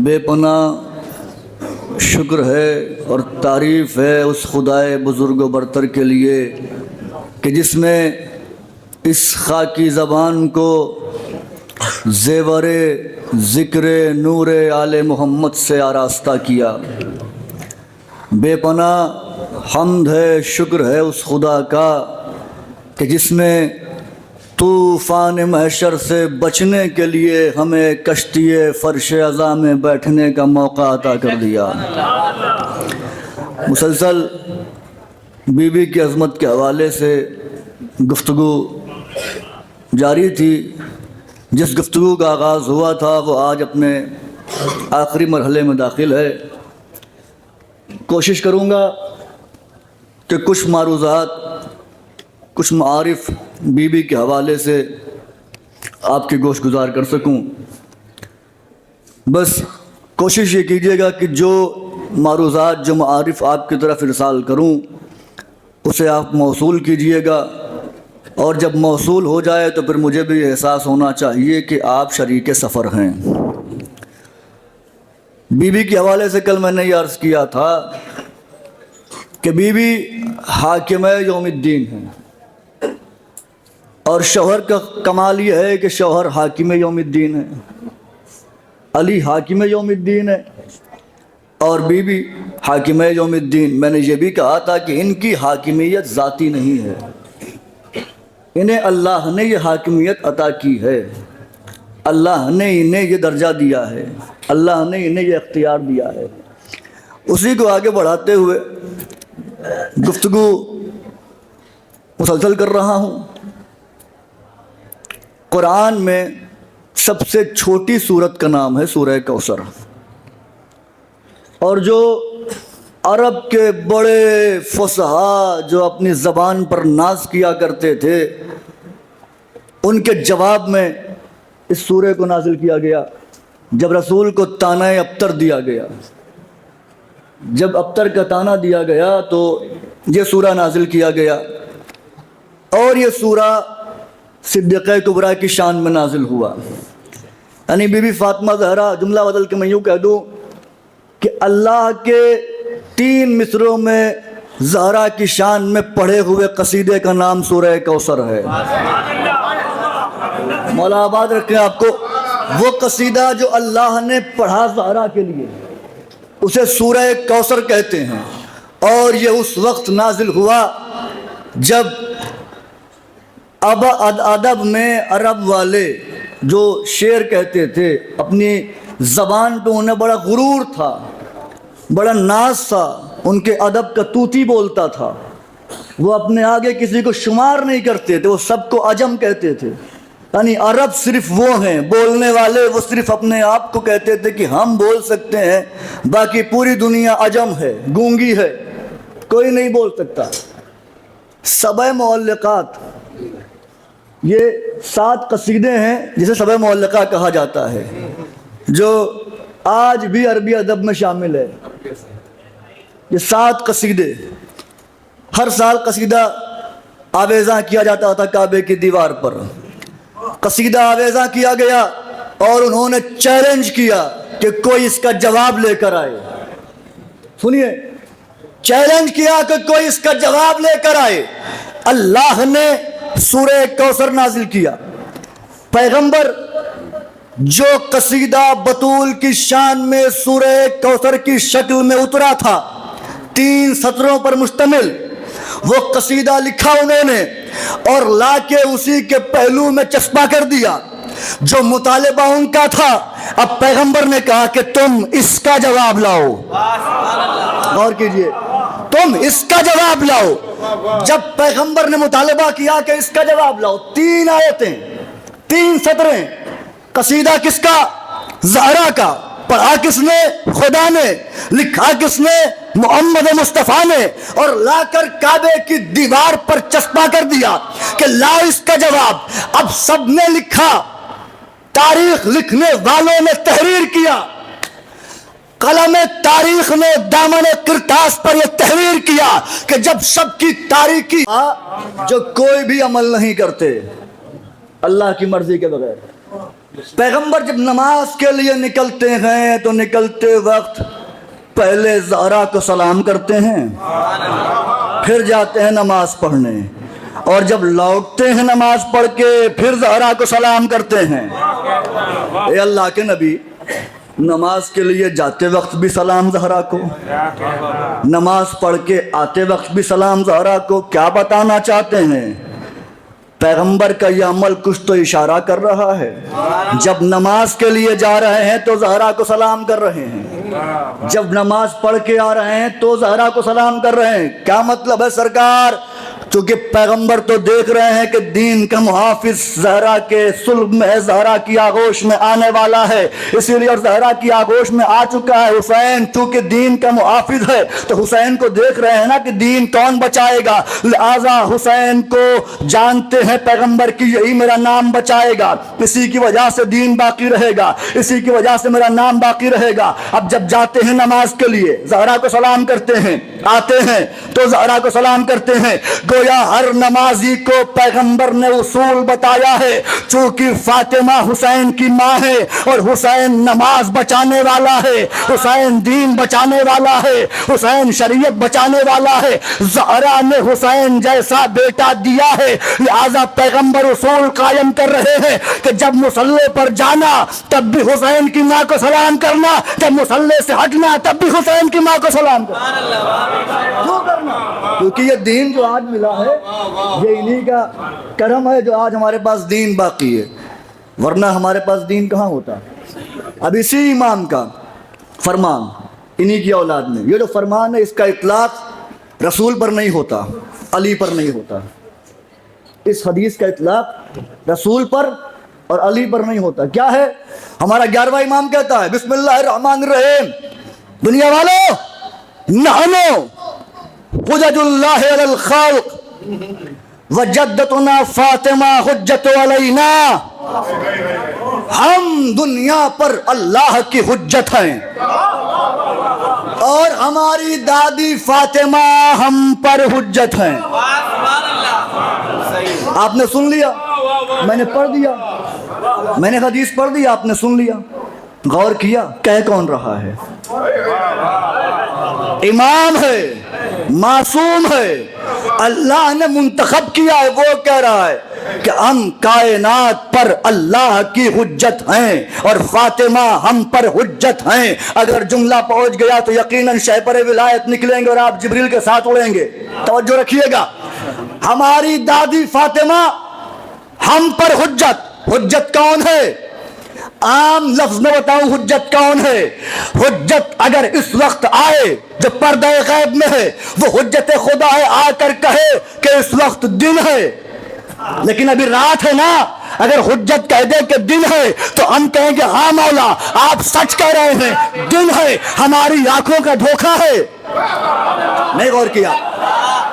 بے پناہ شکر ہے اور تعریف ہے اس خدائے بزرگ و برتر کے لیے کہ جس نے اس خاکی زبان کو زیور ذکر نور آل محمد سے آراستہ کیا. بے پناہ حمد ہے شکر ہے اس خدا کا کہ جس نے طوفان محشر سے بچنے کے لیے ہمیں کشتی فرش عزا میں بیٹھنے کا موقع عطا کر دیا. مسلسل بی بی کی عظمت کے حوالے سے گفتگو جاری تھی. جس گفتگو کا آغاز ہوا تھا وہ آج اپنے آخری مرحلے میں داخل ہے. کوشش کروں گا کہ کچھ معروضات کچھ معارف بی بی کے حوالے سے آپ کی گوش گزار کر سکوں. بس کوشش یہ کیجیے گا کہ جو معروضات جو معارف آپ کی طرف ارسال کروں اسے آپ موصول کیجیے گا, اور جب موصول ہو جائے تو پھر مجھے بھی احساس ہونا چاہیے کہ آپ شریک سفر ہیں. بی بی کے حوالے سے کل میں نے یہ عرض کیا تھا کہ بی بی حاکمہ یوم الدین ہیں, اور شوہر کا کمال یہ ہے کہ شوہر حاکم یوم الدین ہے. علی حاکم یوم الدین ہے اور بی بی حاکمہ یوم الدین. میں نے یہ بھی کہا تھا کہ ان کی حاکمیت ذاتی نہیں ہے, انہیں اللہ نے یہ حاکمیت عطا کی ہے, اللہ نے انہیں یہ درجہ دیا ہے, اللہ نے انہیں یہ اختیار دیا ہے. اسی کو آگے بڑھاتے ہوئے گفتگو مسلسل کر رہا ہوں. قرآن میں سب سے چھوٹی سورت کا نام ہے سورہ کوثر, اور جو عرب کے بڑے فصحا جو اپنی زبان پر ناز کیا کرتے تھے ان کے جواب میں اس سورہ کو نازل کیا گیا. جب رسول کو تانہ ابتر دیا گیا, جب ابتر کا تانہ دیا گیا تو یہ سورہ نازل کیا گیا, اور یہ سورہ صدیقہ کبریٰ کی شان میں نازل ہوا. یعنی بی بی فاطمہ زہرا, جملہ بدل کے میں یوں کہہ دوں کہ اللہ کے 3 مصروں میں زہرا کی شان میں پڑھے ہوئے قصیدے کا نام سورہ کوثر ہے. مولا آباد رکھیں آپ کو. وہ قصیدہ جو اللہ نے پڑھا زہرا کے لیے اسے سورہ کوثر کہتے ہیں, اور یہ اس وقت نازل ہوا جب ادب میں عرب والے جو شعر کہتے تھے اپنی زبان پہ انہیں بڑا غرور تھا, بڑا ناز تھا, ان کے ادب کا طوطی بولتا تھا, وہ اپنے آگے کسی کو شمار نہیں کرتے تھے, وہ سب کو عجم کہتے تھے. یعنی عرب صرف وہ ہیں بولنے والے, وہ صرف اپنے آپ کو کہتے تھے کہ ہم بول سکتے ہیں, باقی پوری دنیا عجم ہے, گونگی ہے, کوئی نہیں بول سکتا. سبع معلقات یہ 7 قصیدے ہیں جسے سبع معلقہ کہا جاتا ہے, جو آج بھی عربی ادب میں شامل ہے. یہ 7 قصیدے, ہر سال قصیدہ آویزاں کیا جاتا تھا کعبے کی دیوار پر. قصیدہ آویزاں کیا گیا اور انہوں نے چیلنج کیا کہ کوئی اس کا جواب لے کر آئے. سنیے, چیلنج کیا کہ کوئی اس کا جواب لے کر آئے. اللہ نے سورہ کوثر نازل کیا. پیغمبر جو قصیدہ بطول کی شان میں سورہ کوثر کی شکل میں اترا تھا 3 سطروں پر مشتمل, وہ قصیدہ لکھا انہوں نے اور لا کے اسی کے پہلو میں چسپاں کر دیا. جو مطالبہ ان کا تھا, اب پیغمبر نے کہا کہ تم اس کا جواب لاؤ. غور کیجئے, تم اس کا جواب لاؤ. جب پیغمبر نے مطالبہ کیا کہ اس کا جواب لاؤ, 3 آیتیں 3 سطریں, قصیدہ کس کا؟ زہرا کا. پڑھا کس نے؟ خدا نے. لکھا کس نے؟ محمد مصطفیٰ نے. اور لا کر کعبے کی دیوار پر چسپاں کر دیا کہ لاؤ اس کا جواب. اب سب نے لکھا، تاریخ لکھنے والوں نے تحریر کیا، قلم تاریخ نے دامن کرتاس پر یہ تحریر کیا کہ جب سب کی تاریخی جو کوئی بھی عمل نہیں کرتے اللہ کی مرضی کے بغیر. پیغمبر جب نماز کے لیے نکلتے ہیں تو نکلتے وقت پہلے زہرا کو سلام کرتے ہیں، پھر جاتے ہیں نماز پڑھنے، اور جب لوٹتے ہیں نماز پڑھ کے پھر زہرا کو سلام کرتے ہیں. اے اللہ کے نبی، نماز کے لیے جاتے وقت بھی سلام زہرا کو، نماز پڑھ کے آتے وقت بھی سلام زہرا کو. کیا بتانا چاہتے ہیں؟ پیغمبر کا یہ عمل کچھ تو اشارہ کر رہا ہے. جب نماز کے لیے جا رہے ہیں تو زہرا کو سلام کر رہے ہیں، جب نماز پڑھ کے آ رہے ہیں تو زہرا کو سلام کر رہے ہیں. کیا مطلب ہے سرکار؟ چونکہ پیغمبر تو دیکھ رہے ہیں کہ دین کا محافظ زہرا کے صلب میں ہے، زہرا کی آغوش میں آنے والا ہے، اسی لیے اور زہرا کی آغوش میں آ چکا ہے حسین. چونکہ دین کا محافظ ہے تو حسین کو دیکھ رہے ہیں نا کہ دین کون بچائے گا، لہذا حسین کو جانتے ہیں پیغمبر کی یہی میرا نام بچائے گا، اسی کی وجہ سے دین باقی رہے گا، اسی کی وجہ سے میرا نام باقی رہے گا. اب جب جاتے ہیں نماز کے لیے زہرا کو سلام کرتے ہیں، آتے ہیں تو زہرا کو سلام کرتے ہیں. گویا ہر نمازی کو پیغمبر نے اصول بتایا ہے. چونکہ فاطمہ حسین کی ماں ہے اور حسین نماز بچانے والا ہے، حسین دین بچانے والا ہے، حسین شریعت بچانے والا ہے. زہرا نے حسین جیسا بیٹا دیا ہے، لہذا پیغمبر اصول قائم کر رہے ہیں کہ جب مصلی پر جانا تب بھی حسین کی ماں کو سلام کرنا، جب مصلی سے ہٹنا تب بھی حسین کی ماں کو سلام کرنا. کیوں کرنا؟ کیونکہ یہ دین جو آج ملا ہے یہ انہی کا کرم ہے جو آج ہمارے پاس دین باقی ہے، ورنہ ہمارے پاس دین کہاں ہوتا. اب اسی امام کا فرمان انہی کی اولاد میں، یہ جو فرمان ہے اس کا اطلاق رسول پر نہیں ہوتا، علی پر نہیں ہوتا. اس حدیث کا اطلاق رسول پر اور علی پر نہیں ہوتا. کیا ہے؟ ہمارا 11واں امام کہتا ہے بسم اللہ الرحمن الرحیم، دنیا والو نحنو حجج اللہ علی الخلق وجدتنا فاطمہ حجت علینا. ہم دنیا پر اللہ کی حجت ہیں اور ہماری دادی فاطمہ ہم پر حجت ہیں. آپ نے سن لیا، میں نے پڑھ دیا، میں نے حدیث پڑھ دی، آپ نے سن لیا، غور کیا کہہ کون رہا ہے؟ امام ہے، معصوم ہے، اللہ نے منتخب کیا ہے. وہ کہہ رہا ہے کہ ہم کائنات پر اللہ کی حجت ہیں اور فاطمہ ہم پر حجت ہیں. اگر جملہ پہنچ گیا تو یقیناً شہپر ولایت نکلیں گے اور آپ جبریل کے ساتھ اڑیں گے. توجہ رکھیے گا، ہماری دادی فاطمہ ہم پر حجت. حجت کون ہے؟ عام لفظ میں بتاؤں حجت کون ہے؟ حجت اگر اس وقت آئے جو پردہ غیب میں ہے وہ حجت خدا ہے، آ کر کہے کہ اس وقت دن ہے لیکن ابھی رات ہے نا. اگر حجت کہہ دے کہ دن ہے تو ہم کہیں گے ہاں مولا آپ سچ کہہ رہے ہیں، دن ہے، ہماری آنکھوں کا دھوکہ ہے. نہیں غور کیا؟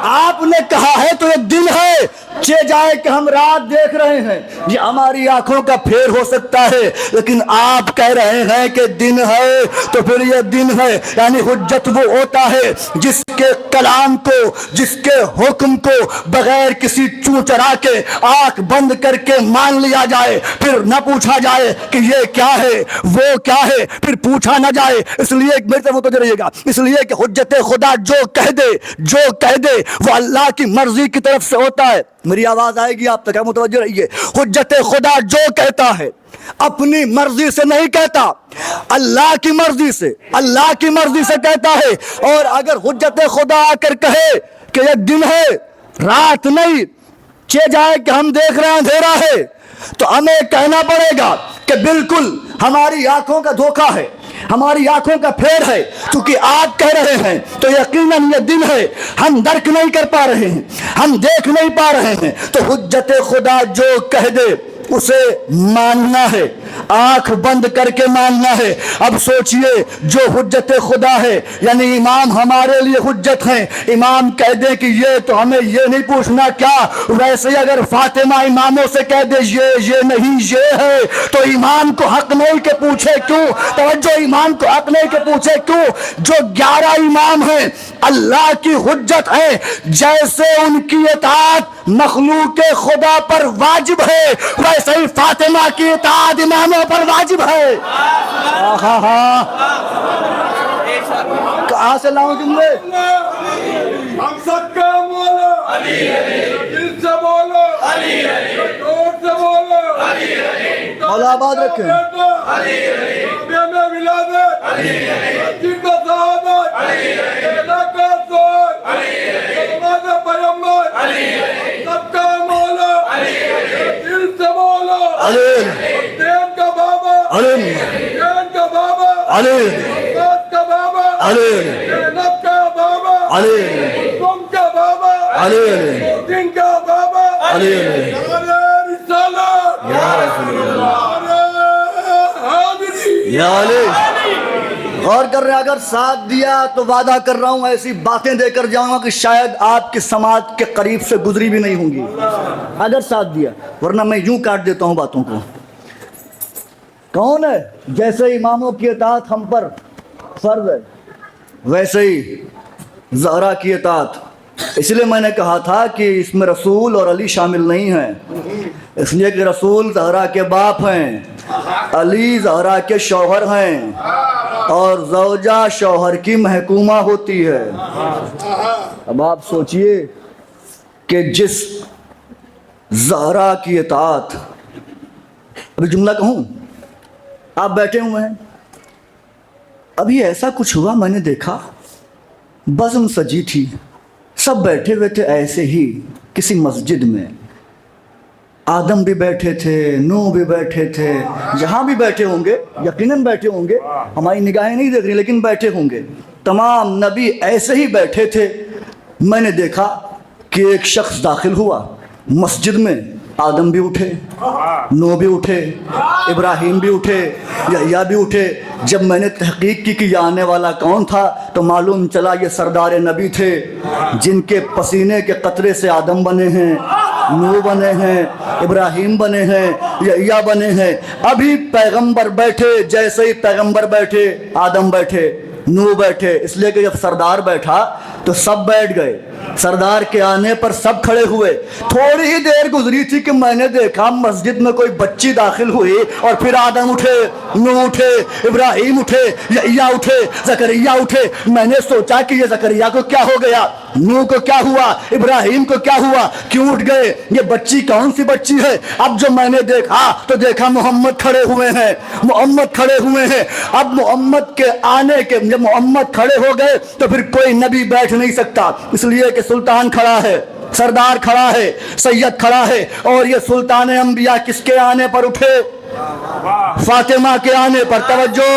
آپ نے کہا ہے تو یہ دن ہے، چے جائے کہ ہم رات دیکھ رہے ہیں، یہ ہماری آنکھوں کا پھیر ہو سکتا ہے، لیکن آپ کہہ رہے ہیں کہ دن ہے تو پھر یہ دن ہے. یعنی حجت وہ ہوتا ہے جس کے کلام کو، جس کے حکم کو بغیر کسی چوں چرا کے آنکھ بند کر کے مان لیا جائے، پھر نہ پوچھا جائے کہ یہ کیا ہے وہ کیا ہے، پھر پوچھا نہ جائے. اس لیے میرے طرف متوجہ رہیے گا، اس لیے کہ حجت خدا جو کہہ دے وہ اللہ کی مرضی کی طرف سے ہوتا ہے. میری آواز آئے گی آپ تک، متوجہ رہیے. حجت خدا جو کہتا ہے اپنی مرضی سے نہیں کہتا، اللہ کی مرضی سے، اللہ کی مرضی سے کہتا ہے. اور اگر حجت خدا آ کر کہے کہ یہ دن ہے رات نہیں، چے جائے کہ ہم دیکھ رہے ہیں اندھیرا ہے، تو ہمیں کہنا پڑے گا کہ بالکل ہماری آنکھوں کا دھوکہ ہے، ہماری آنکھوں کا پھیر ہے. چونکہ آپ کہہ رہے ہیں تو یقیناً یہ دن ہے، ہم درک نہیں کر پا رہے ہیں، ہم دیکھ نہیں پا رہے ہیں. تو حجت خدا جو کہہ دے اسے ماننا ہے. آنکھ بند کر کے ماننا ہے۔ اب سوچئے جو حجت خدا ہے یعنی امام ہمارے لیے حجت ہیں، امام کہہ دیں کہ یہ تو ہمیں یہ نہیں پوچھنا کیا، ویسے ہی اگر فاطمہ اماموں سے کہہ دے یہ نہیں یہ ہے، تو امام کو حق نہیں کہ پوچھے کیوں؟ توجہ، امام کو حق نہیں کہ پوچھے کیوں؟ جو 11 امام ہیں اللہ کی حجت ہیں، جیسے ان کی اطاعت مخلوق خدا پر واجب ہے ویسے ہی فاطمہ کی اطاعت اماموں پر واجب ہے۔ کہاں سے لاؤں جملے؟ ہم سب کا مولا دل سے بولو، زور سے بولو، مولا آباد رکھیں۔ میں ولادت مسجد کا صحابت علاقہ سور نماز پیغمبر سب کا مولا دل سے بولو، دین کا بابا، دین کا بابا، عباد کا بابا، زینب کا بابا، تم کا بابا، دین کا بابا، رسالت، یا علی۔ غور کر رہے ہیں، اگر ساتھ دیا تو وعدہ کر رہا ہوں ایسی باتیں دے کر جاؤں گا کہ شاید آپ کی سماعت کے قریب سے گزری بھی نہیں ہوں گی، اگر ساتھ دیا، ورنہ میں یوں کاٹ دیتا ہوں باتوں کو۔ کون ہے؟ جیسے اماموں کی اطاعت ہم پر فرض ہے ویسے ہی زہرا کی اطاعت۔ اس لیے میں نے کہا تھا کہ اس میں رسول اور علی شامل نہیں ہیں، اس لیے کہ رسول زہرا کے باپ ہیں، علی زہرا کے شوہر ہیں، اور زوجہ شوہر کی محکومہ ہوتی ہے۔ اب آپ سوچئے کہ جس زہرا کی اطاعت، ابھی جملہ کہوں، آپ بیٹھے ہوئے ہیں، ابھی ایسا کچھ ہوا، میں نے دیکھا بزم سجی تھی، سب بیٹھے ہوئے تھے ایسے ہی کسی مسجد میں، آدم بھی بیٹھے تھے، نوح بھی بیٹھے تھے، جہاں بھی بیٹھے ہوں گے یقیناً بیٹھے ہوں گے، ہماری نگاہیں نہیں دیکھ رہی لیکن بیٹھے ہوں گے، تمام نبی ایسے ہی بیٹھے تھے۔ میں نے دیکھا کہ ایک شخص داخل ہوا مسجد میں، آدم بھی اٹھے، نوح بھی اٹھے، ابراہیم بھی اٹھے، یحییٰ بھی اٹھے۔ جب میں نے تحقیق کی کہ یہ آنے والا کون تھا تو معلوم چلا یہ سردار نبی تھے، جن کے پسینے کے قطرے سے آدم بنے ہیں، نوح بنے ہیں، ابراہیم بنے ہیں، یحییٰ بنے ہیں۔ ابھی پیغمبر بیٹھے، جیسے ہی پیغمبر بیٹھے آدم بیٹھے، نوح بیٹھے، اس لیے کہ جب سردار بیٹھا تو سب بیٹھ گئے، سردار کے آنے پر سب کھڑے ہوئے۔ تھوڑی ہی دیر گزری تھی کہ میں نے دیکھا مسجد میں کوئی بچی داخل ہوئی، اور پھر آدم اٹھے، نوح اٹھے، ابراہیم اٹھے، یحییٰ اٹھے، زکریا اٹھے۔ میں نے سوچا کہ یہ زکریا کو کیا ہو گیا، نوح کو کیا ہوا، ابراہیم کو کیا ہوا، کیوں اٹھ گئے، یہ بچی کون سی بچی ہے؟ اب جو میں نے دیکھا تو دیکھا محمد کھڑے ہوئے ہیں، محمد کھڑے ہوئے ہیں۔ اب محمد کے آنے کے جب محمد کھڑے ہو گئے تو پھر کوئی نبی بیٹھ نہیں سکتا، اس لیے کہ سلطان کھڑا ہے، سردار کھڑا ہے، سید کھڑا ہے، اور یہ سلطان انبیاء کس کے آنے پر اٹھے؟ فاطمہ کے آنے پر۔ توجہ،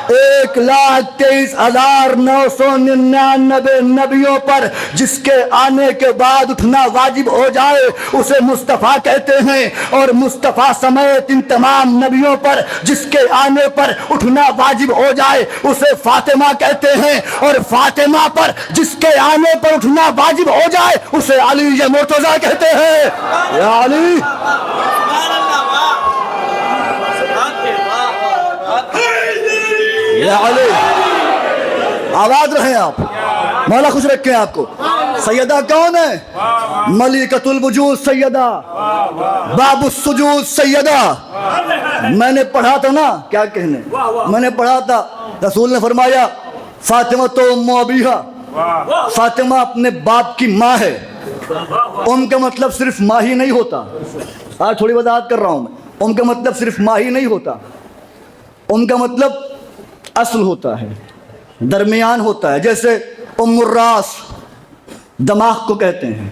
1,23,999 نبیوں پر جس کے آنے کے بعد اٹھنا واجب ہو جائے اسے مصطفیٰ کہتے ہیں، اور مصطفیٰ سمیت ان تمام نبیوں پر جس کے آنے پر اٹھنا واجب ہو جائے اسے فاطمہ کہتے ہیں، اور فاطمہ پر جس کے آنے پر اٹھنا واجب ہو جائے اسے علی مرتضیٰ کہتے ہیں۔ یا علی، یا علی، آواز رہیں آپ، مولا خوش رکھیں آپ کو۔ سیدہ کون ہے؟ ملکۃ الوجود سیدہ، باب السجود سیدہ۔ میں نے پڑھا تھا نا، کیا کہنے، میں نے پڑھا تھا رسول نے فرمایا فاطمہ تو ام ابیہا، فاطمہ اپنے باپ کی ماں ہے۔ ام کا مطلب صرف ماں ہی نہیں ہوتا، آج تھوڑی وضاحت کر رہا ہوں میں، ام کا مطلب صرف ماں ہی نہیں ہوتا، ام کا مطلب اصل ہوتا ہے، درمیان ہوتا ہے۔ جیسے ام الراس دماغ کو کہتے ہیں،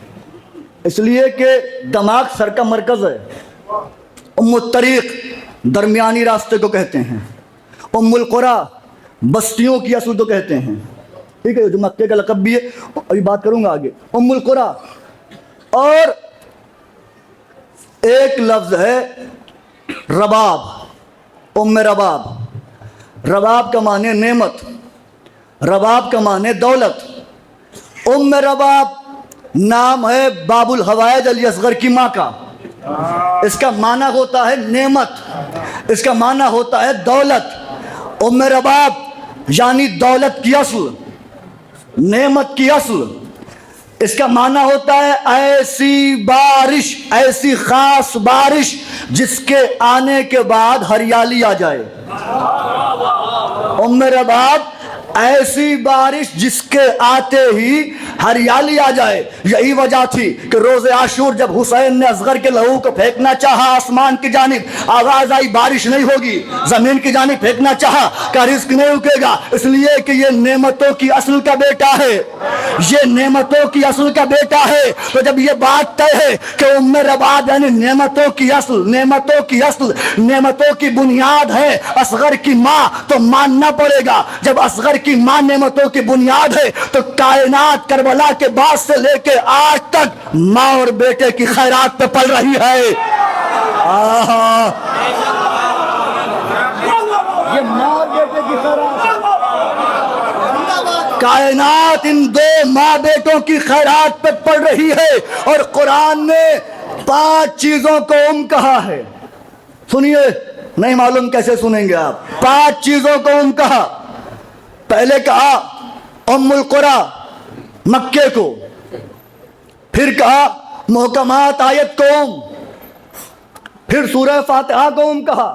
اس لیے کہ دماغ سر کا مرکز ہے۔ ام الطریق درمیانی راستے کو کہتے ہیں۔ ام القریٰ بستیوں کی اصل کو کہتے ہیں، ٹھیک ہے، جو مکے کا لقب بھی ہے، ابھی بات کروں گا آگے۔ ام القریٰ، اور ایک لفظ ہے رباب، ام رباب. رباب کا معنی نعمت, رباب کا معنی دولت. ام رباب نام ہے باب الحوائج علی اصغر کی ماں کا. اس کا معنی ہوتا ہے نعمت, اس کا معنی ہوتا ہے دولت. ام رباب یعنی دولت کی اصل, نعمت کی اصل. اس کا معنی ہوتا ہے ایسی بارش, ایسی خاص بارش جس کے آنے کے بعد ہریالی آ جائے. ام رباب ایسی بارش جس کے آتے ہی ہریالی آ جائے. یہی وجہ تھی کہ روز عاشور جب حسین نے اصغر کے لہو کو پھینکنا چاہا آسمان کی جانب, آواز آئی بارش نہیں ہوگی. زمین کی جانب پھینکنا چاہا کہ رزق نہیں رکے گا, اس لیے کہ یہ نعمتوں کی اصل کا بیٹا ہے, یہ نعمتوں کی اصل کا بیٹا ہے. تو جب یہ بات طے ہے کہ ام رباب یعنی نعمتوں کی اصل, نعمتوں کی اصل, نعمتوں کی بنیاد ہے اصغر کی ماں, تو ماننا پڑے گا جب اصغر کی ماں نعمتوں کی بنیاد ہے تو کائنات کربلا کے بعد سے لے کے آج تک ماں اور بیٹے کی خیرات پہ پل رہی ہے. یہ ماں اور بیٹے کی خیرات, کائنات ان دو ماں بیٹوں کی خیرات پہ پڑ رہی ہے. اور قرآن نے 5 چیزوں کو ام کہا ہے. سنیے, نہیں معلوم کیسے سنیں گے آپ. 5 چیزوں کو ام کہا. پہلے کہا ام القری مکے کو, پھر کہا محکمات آیت کو ام, پھر سورہ فاتحہ کو ام کہا,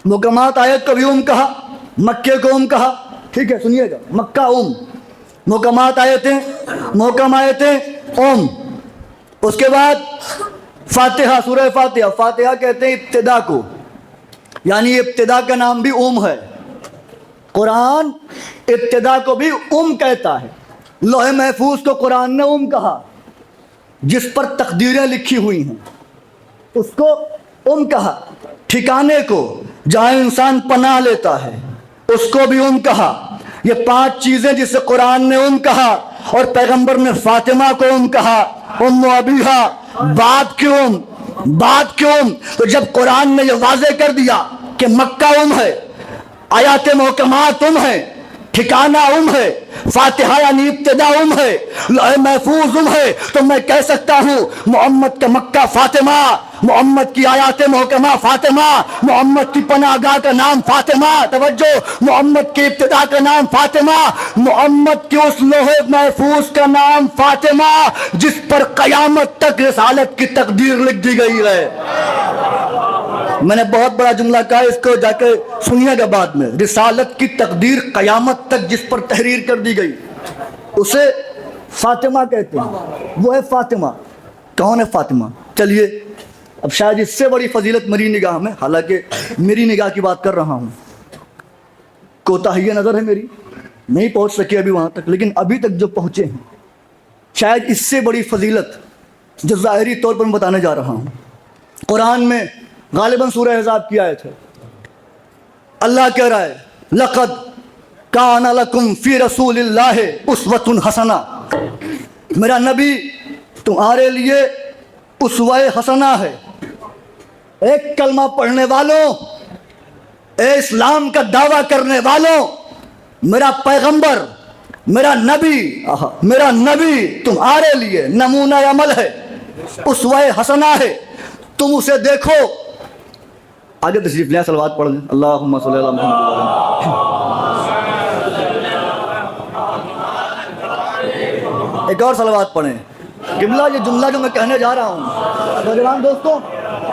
محکمات آیت کو بھی ام کہا, مکے کو ام کہا. ٹھیک ہے سنیے گا, مکہ ام, محکمات آیتیں, محکم آیتیں ام. اس کے بعد فاتحہ, سورہ فاتحہ, فاتحہ کہتے ہیں ابتدا کو, یعنی ابتدا کا نام بھی ام ہے. قرآن ابتدا کو بھی ام کہتا ہے. لوح محفوظ کو قرآن نے ام کہا, جس پر تقدیریں لکھی ہوئی ہیں اس کو ام کہا. ٹھکانے کو جہاں انسان پناہ لیتا ہے اس کو بھی ام کہا. یہ 5 چیزیں جسے قرآن نے ام کہا. اور پیغمبر نے فاطمہ کو ام کہا, ام ابیہا. بات کیوں ام, بات کیوں ام؟ تو جب قرآن نے یہ واضح کر دیا کہ مکہ ام ہے, آیات محکمات ام ہے, ٹھکانہ ام ہے, فاتحہ یعنی ابتدا ام ہے, لوح محفوظ ام ہے, تو میں کہہ سکتا ہوں محمد کا مکہ فاطمہ, محمد کی آیات محکمہ فاطمہ, محمد کی پناہ گاہ کا نام فاطمہ. توجہ, محمد کی ابتدا کا نام فاطمہ, محمد کی اس لوح محفوظ کا نام فاطمہ جس پر قیامت تک رسالت کی تقدیر لکھ دی گئی ہے. میں نے بہت بڑا جملہ کہا, اس کو جا کے سنیے گا بعد میں. رسالت کی تقدیر قیامت تک جس پر تحریر کر دی گئی اسے فاطمہ کہتے ہیں. وہ ہے فاطمہ. کون ہے فاطمہ؟ چلیے اب شاید اس سے بڑی فضیلت میری نگاہ میں, حالانکہ میری نگاہ کی بات کر رہا ہوں, کوتاہی نظر ہے میری, نہیں پہنچ سکے ابھی وہاں تک, لیکن ابھی تک جو پہنچے ہیں شاید اس سے بڑی فضیلت جو ظاہری طور پر میں بتانے جا رہا ہوں. قرآن میں غالباً سورہ احزاب کی آیت ہے. اللہ کہہ رہا ہے لقد کان لکم فی رسول اللہ اسوۃ حسنہ. میرا نبی تمہارے لیے اسوہ حسنہ ہے. ایک کلمہ پڑھنے والوں, اے اسلام کا دعویٰ کرنے والوں, میرا پیغمبر, میرا نبی تمہارے لیے نمونہ عمل ہے, اسوہ حسنہ ہے. تم اسے دیکھو. آگے تشریف لیں, صلوات پڑھ لیں. اللہم صلی اللہ علیہ وسلم. ایک اور صلوات پڑھیں. قبلہ یہ جملہ جو میں کہنے جا رہا ہوں نوجوان دوستوں,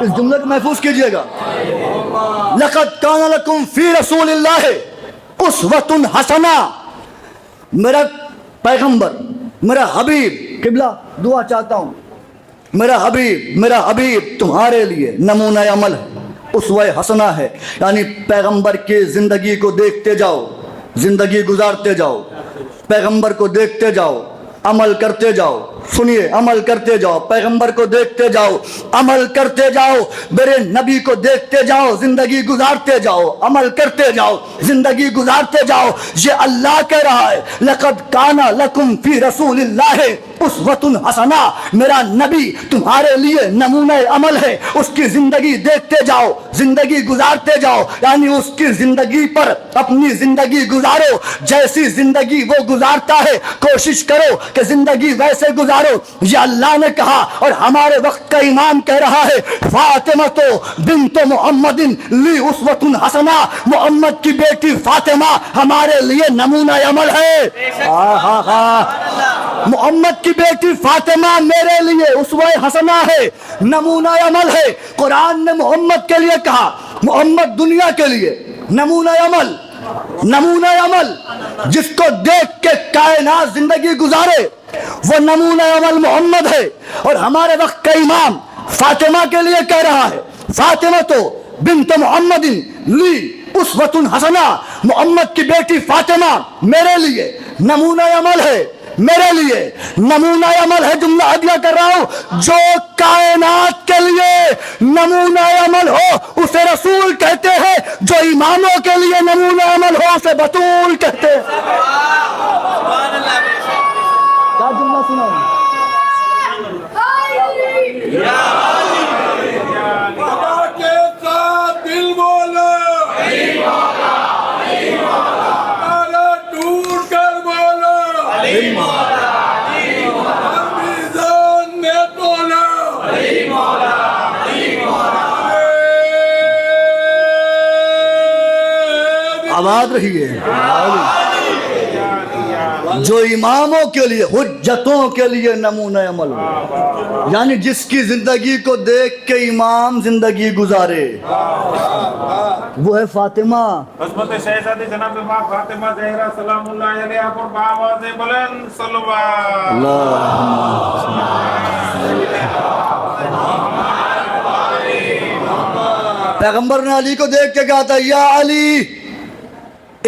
اس جملے کو محفوظ کیجئے گا. لقد کان لکم فی رسول اللہ اسوۃ حسنہ. میرا پیغمبر, میرا حبیب, قبلہ دعا چاہتا ہوں, میرا حبیب تمہارے لیے نمونہ عمل ہے, اسوہ حسنہ ہے. یعنی پیغمبر کی زندگی کو دیکھتے جاؤ, زندگی گزارتے جاؤ, پیغمبر کو دیکھتے جاؤ, عمل کرتے جاؤ. سنیے, عمل کرتے جاؤ, پیغمبر کو دیکھتے جاؤ, عمل کرتے جاؤ, میرے نبی کو دیکھتے جاؤ, زندگی گزارتے جاؤ, عمل کرتے جاؤ, زندگی گزارتے جاؤ. یہ اللہ کہہ رہا ہے لقد کان لکم فی رسول اللہ اسوۃ حسنہ، میرا نبی تمہارے لیے نمونہ عمل ہے، اس کی زندگی دیکھتے جاؤ، زندگی گزارتے جاؤ، یعنی اس کی زندگی پر اپنی زندگی گزارو، جیسی زندگی وہ گزارتا ہے کوشش کرو کہ زندگی ویسے گزارو۔ یہ اللہ نے کہا، اور ہمارے وقت کا امام کہہ رہا ہے فاطمہ تو بنت محمد لی اسوۃ حسنہ، محمد کی بیٹی فاطمہ ہمارے لیے نمونہ عمل ہے۔ محمد کی بیٹی فاطمہ میرے لیے اسوہ حسنہ ہے، نمونہ عمل ہے۔ قرآن نے محمد کے لیے کہا، محمد دنیا کے لیے نمونہ عمل، نمونہ عمل جس کو دیکھ کے کائنات زندگی گزارے، وہ نمونہ عمل محمد ہے۔ اور ہمارے وقت کا امام فاطمہ کے لیے کہہ رہا ہے فاطمہ تو بنت محمد لی اسوۃ حسنہ، محمد کی بیٹی فاطمہ میرے لیے نمونہ عمل ہے، میرے لیے نمونہ عمل ہے۔ جملہ عدلیہ کر رہا ہوں، جو کائنات کے لیے نمونہ عمل ہو اسے رسول کہتے ہیں، جو اماموں کے لیے نمونہ عمل ہو اسے بطول کہتے ہیں۔ کیا جملہ سنا؟ بابا کے ساتھ دل بولو، نعرہ ٹوٹ کر بولو، میزان میں تولو۔ آباد رہیے۔ جو اماموں کے لیے، حجتوں کے لیے نمونہ عمل ہو، یعنی جس کی زندگی کو دیکھ کے امام زندگی گزارے، وہ ہے فاطمہ۔ عصمت شہزادی جناب ماں فاطمہ زہرا سلام اللہ علیہا پر بآواز بلند صلوات۔ پیغمبر نے علی کو دیکھ کے کہا تھا یا علی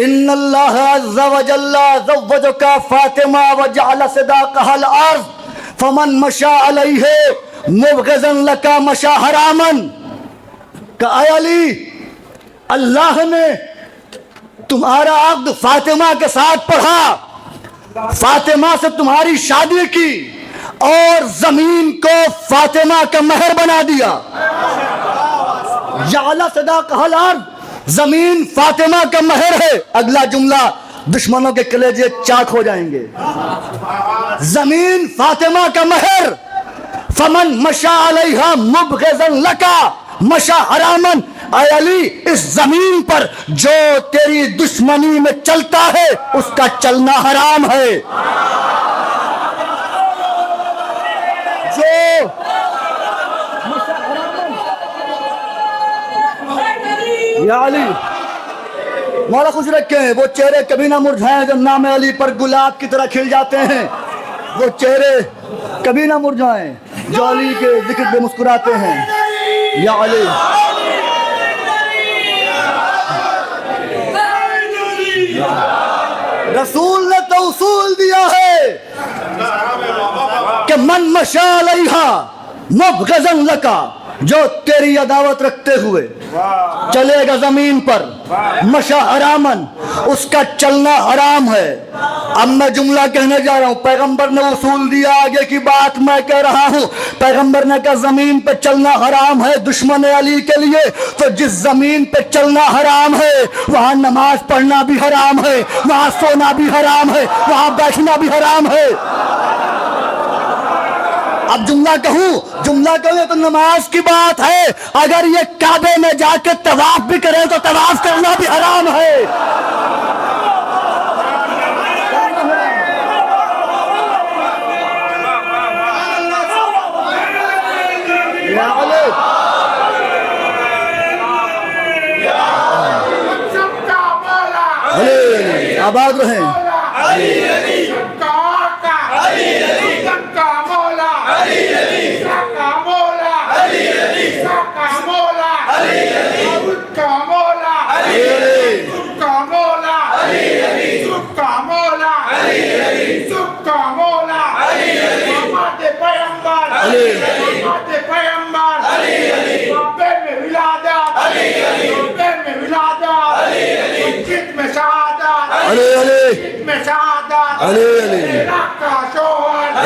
ان اللہ عز وجل زوجک فاطمہ وجعل صداقها الارض فمن مشى علیہ مبغضا لک مشى حراما۔ کہ اے علی، اللہ نے تمہارا عقد فاطمہ کے ساتھ پڑھا، فاطمہ سے تمہاری شادی کی اور زمین کو فاطمہ کا مہر بنا دیا۔ جعل صداقها الارض، زمین فاطمہ کا مہر ہے۔ اگلا جملہ دشمنوں کے کلیجے چاک ہو جائیں گے۔ زمین فاطمہ کا مہر، فمن مشى علیہا مبغضا لک مشى حراما۔ اے علی، اس زمین پر جو تیری دشمنی میں چلتا ہے اس کا چلنا حرام ہے۔ جو یا علی، مولا خوش رکھیں، وہ چہرے کبھی نہ مرجھائیں جو نام علی پر گلاب کی طرح کھل جاتے ہیں، وہ چہرے کبھی نہ مرجھائیں جو علی کے ذکر پہ مسکراتے ہیں۔ یا علی، رسول نے تو اصول دیا ہے کہ من مشى علیہا مبغضا لک، جو تیری عداوت رکھتے ہوئے چلے گا زمین پر مشى حراما، اس کا چلنا حرام ہے۔ اب میں جملہ کہنے جا رہا ہوں، پیغمبر نے اصول دیا، آگے کی بات میں کہہ رہا ہوں۔ پیغمبر نے کہا زمین پہ چلنا حرام ہے دشمن علی کے لیے، تو جس زمین پہ چلنا حرام ہے وہاں نماز پڑھنا بھی حرام ہے، وہاں سونا بھی حرام ہے، وہاں بیٹھنا بھی حرام ہے۔ اب جملہ کہوں تو نماز کی بات ہے، اگر یہ کعبے میں جا کے طواف بھی کرے تو طواف کرنا بھی حرام ہے۔ آباد رہیں۔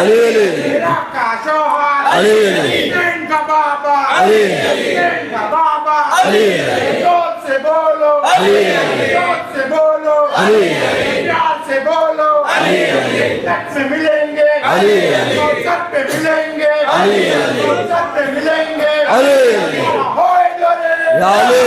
علی علی کا شوہر علی حسین کا بابا علی حسین کا بابا علی زور سے بولو زور سے بولو پیار سے بولو تک میں ملیں گے سب پہ ملیں گے سب پہ ملیں گے ہوئے دورے یا علی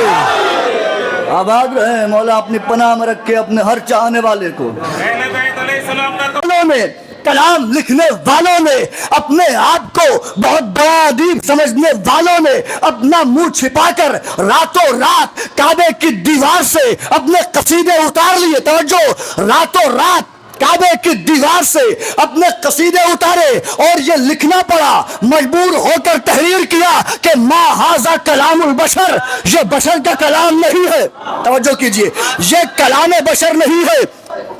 آباد رہیں مولا اپنی پناہ میں رکھے اپنے ہر چاہنے والے کو. اہل بیت علیہ السلام کا والوں نے کلام لکھنے والوں نے اپنے آپ کو بہت بڑا ادیب سمجھنے والوں نے اپنا منہ چھپا کر راتوں رات کعبے کی دیوار سے اپنے قصیدے اتار لیے. توجہ, راتوں رات کعبے کی دیوار سے اپنے قصیدے اتارے اور یہ لکھنا پڑا, مجبور ہو کر تحریر کیا کہ ما ھذا کلام البشر, یہ بشر کا کلام نہیں ہے. توجہ کیجئے, یہ کلام بشر نہیں ہے.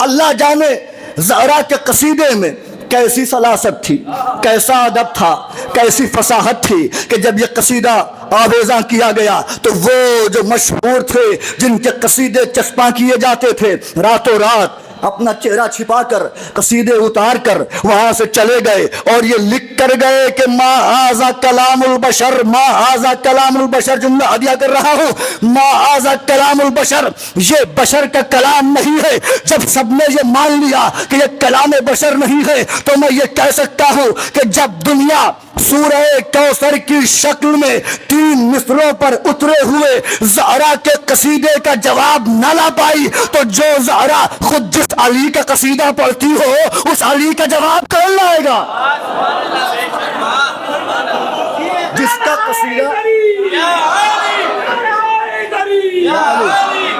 اللہ جانے زہرا کے قصیدے میں کیسی سلاست تھی, کیسا ادب تھا, کیسی فصاحت تھی کہ جب یہ قصیدہ آویزاں کیا گیا تو وہ جو مشہور تھے جن کے قصیدے چسپاں کیے جاتے تھے راتوں رات اپنا چہرہ چھپا کر قصیدے اتار کر وہاں سے چلے گئے اور یہ لکھ کر گئے کہ ما ھذا کلام البشر, ما ھذا کلام البشر. جملہ ہدیہ کر رہا ہوں, ما ھذا کلام البشر, یہ بشر کا کلام نہیں ہے. جب سب نے یہ مان لیا کہ یہ کلام بشر نہیں ہے تو میں یہ کہہ سکتا ہوں کہ جب دنیا سورہ کوثر کی شکل میں 3 مصروں پر اترے ہوئے زہرا کے قصیدے کا جواب نہ لا پائی تو جو زہرا خود جس علی کا قصیدہ پڑھتی ہو اس علی کا جواب کون لائے گا؟ جس کا قصیدہ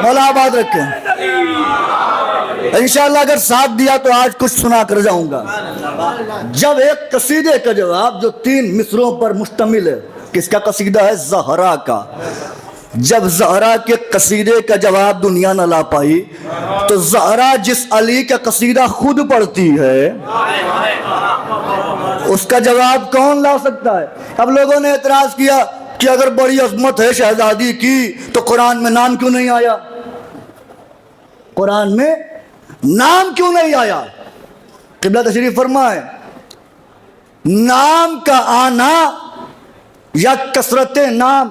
مولا آباد رکھیں. انشاءاللہ اگر ساتھ دیا تو آج کچھ سنا کر جاؤں گا. جب ایک قصیدے کا جواب جو 3 مصروں پر مشتمل ہے, کس کا قصیدہ ہے؟ زہرا کا. جب زہرا کے قصیدے کا جواب دنیا نہ لا پائی تو زہرا جس علی کا قصیدہ خود پڑھتی ہے اس کا جواب کون لا سکتا ہے؟ اب لوگوں نے اعتراض کیا کہ اگر بڑی عظمت ہے شہزادی کی تو قرآن میں نام کیوں نہیں آیا؟ قرآن میں نام کیوں نہیں آیا؟ قبلہ تشریف فرمائے, نام کا آنا یا کثرت نام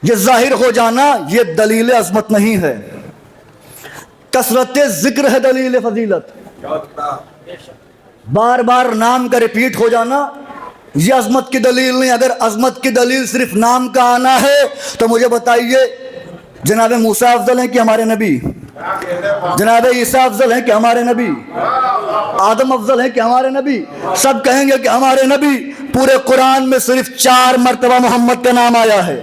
یہ ظاہر ہو جانا یہ دلیل عظمت نہیں ہے. کثرت ذکر ہے دلیل فضیلت. بار بار نام کا ریپیٹ ہو جانا یہ عظمت کی دلیل نہیں. اگر عظمت کی دلیل صرف نام کا آنا ہے تو مجھے بتائیے جناب موسیٰ افضل ہیں کہ ہمارے نبی؟ جناب عیسیٰ افضل ہیں کہ ہمارے نبی؟ آدم افضل ہیں کہ ہمارے نبی؟ سب کہیں گے کہ ہمارے نبی. پورے قرآن میں صرف 4 مرتبہ محمد کا نام آیا ہے,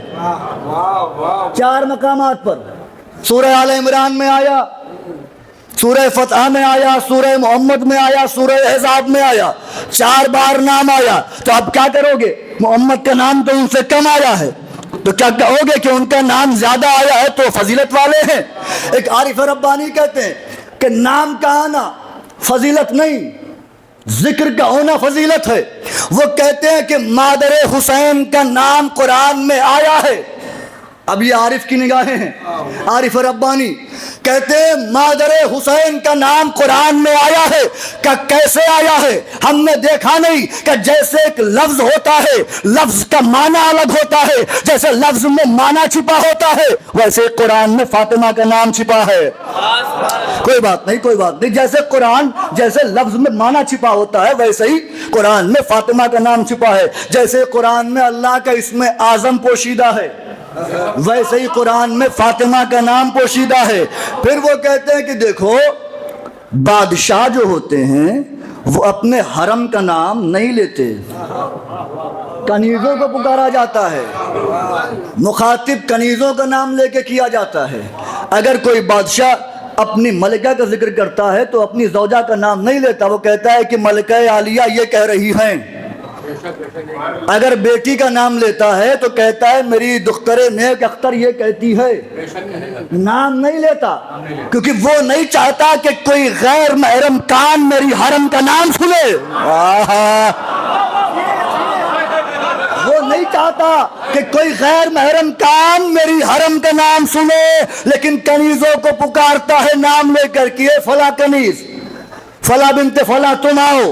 4 مقامات پر. سورہ آل عمران میں آیا, سورہ فتح میں آیا, سورہ محمد میں آیا, سورہ احزاب میں آیا, 4 بار نام آیا. تو اب کیا کرو گے؟ محمد کا نام تو ان سے کم آیا ہے تو کیا کہو گے کہ ان کا نام زیادہ آیا ہے تو فضیلت والے ہیں؟ ایک عارف ربانی کہتے ہیں کہ نام کا آنا فضیلت نہیں, ذکر کا ہونا فضیلت ہے. وہ کہتے ہیں کہ مادر حسین کا نام قرآن میں آیا ہے. اب یہ عارف کی نگاہیں ہیں. عارف ربانی کہتے ہیں مادر حسین کا نام قرآن میں آیا ہے. کہ کیسے آیا ہے؟ ہم نے دیکھا نہیں کہ جیسے ایک لفظ ہوتا ہے لفظ کا معنی الگ ہوتا ہے, جیسے لفظ میں معنی چھپا ہوتا ہے ویسے قرآن میں فاطمہ کا نام چھپا ہے. کوئی بات نہیں, کوئی بات نہیں. جیسے قرآن جیسے لفظ میں معنی چھپا ہوتا ہے ویسے ہی قرآن میں فاطمہ کا نام چھپا ہے. جیسے قرآن میں اللہ کا اسم اعظم پوشیدہ ہے ویسے ہی قرآن میں فاطمہ کا نام پوشیدہ ہے. پھر وہ کہتے ہیں کہ دیکھو بادشاہ جو ہوتے ہیں وہ اپنے حرم کا نام نہیں لیتے, کنیزوں کو پکارا جاتا ہے, مخاطب کنیزوں کا نام لے کے کیا جاتا ہے. اگر کوئی بادشاہ اپنی ملکہ کا ذکر کرتا ہے تو اپنی زوجہ کا نام نہیں لیتا, وہ کہتا ہے کہ ملکہ عالیہ یہ کہہ رہی ہیں. اگر بیٹی کا نام لیتا ہے تو کہتا ہے میری دختر نیک اختر یہ کہتی ہے, نام نہیں لیتا کیونکہ وہ نہیں چاہتا کہ کوئی غیر محرم کان میری حرم کا نام سنے. وہ نہیں چاہتا کہ کوئی غیر محرم کان میری حرم کا نام سنے, لیکن کنیزوں کو پکارتا ہے نام لے کر کہ فلاں کنیز, فلاں بنت فلاں تم آؤ,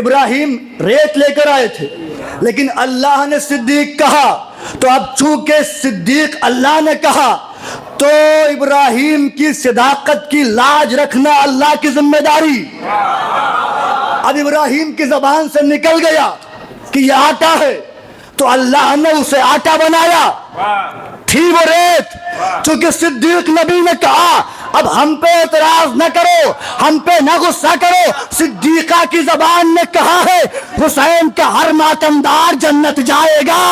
ابراہیم ریت لے کر آئے تھے لیکن اللہ نے صدیق کہا، تو اب چونکہ صدیق اللہ نے کہا تو ابراہیم کی صداقت کی لاج رکھنا اللہ کی ذمہ داری۔ اب ابراہیم کی زبان سے نکل گیا کہ یہ آٹا ہے تو اللہ نے اسے آٹا بنایا، تھی وہ ریت۔ چونکہ صدیق نبی نے کہا اب ہم پہ اعتراض نہ کرو، ہم پہ نہ غصہ کرو، صدیقہ کی زبان نے کہا ہے حسین کا ہر ماتمدار جنت جائے گا۔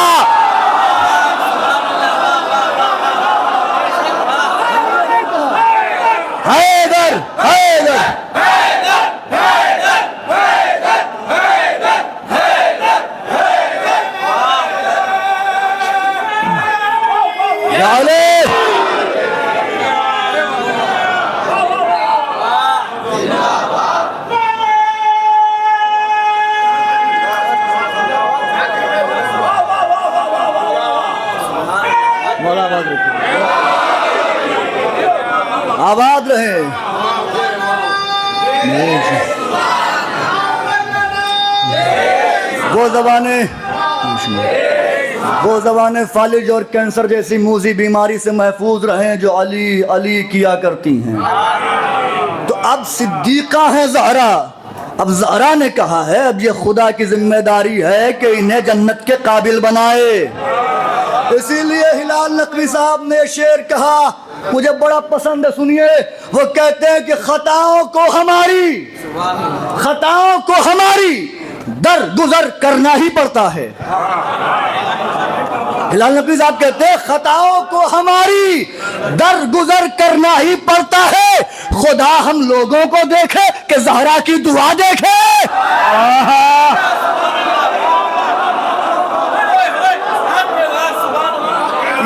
حیدر حیدر آباد رہے۔ وہ زبانیں فالج اور کینسر جیسی موذی بیماری سے محفوظ رہیں جو علی علی کیا کرتی ہیں۔ تو اب صدیقہ ہیں زہرا، اب زہرا نے کہا ہے اب یہ خدا کی ذمہ داری ہے کہ انہیں جنت کے قابل بنائے۔ اسی لیے ہلال نقوی صاحب نے شعر کہا، مجھے بڑا پسند ہے، سنیے۔ وہ کہتے ہیں کہ خطاؤں کو ہماری درگزر کرنا ہی پڑتا ہے۔ ہلال نقوی صاحب کہتے ہیں خطاؤں کو ہماری درگزر کرنا ہی پڑتا ہے، خدا ہم لوگوں کو دیکھے کہ زہرا کی دعا دیکھے۔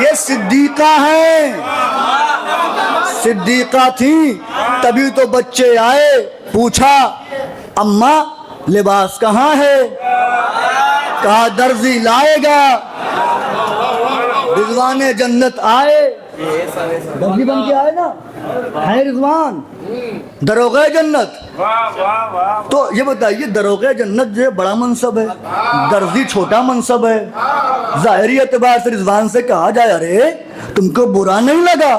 یہ صدیقہ ہیں، صدیقہ تھیں، تبھی تو بچے آئے، پوچھا اماں لباس کہاں ہے، کہا درزی لائے گا۔ رضوان جنت آئے، درزی بن کے آئے نا، ہے رضوان دروغہ جنت۔ تو یہ بتائیے دروغہ جنت جو ہے بڑا منصب ہے، درزی چھوٹا منصب ہے۔ ظاہری اعتبار سے رضوان سے کہا جائے ارے تم کو برا نہیں لگا،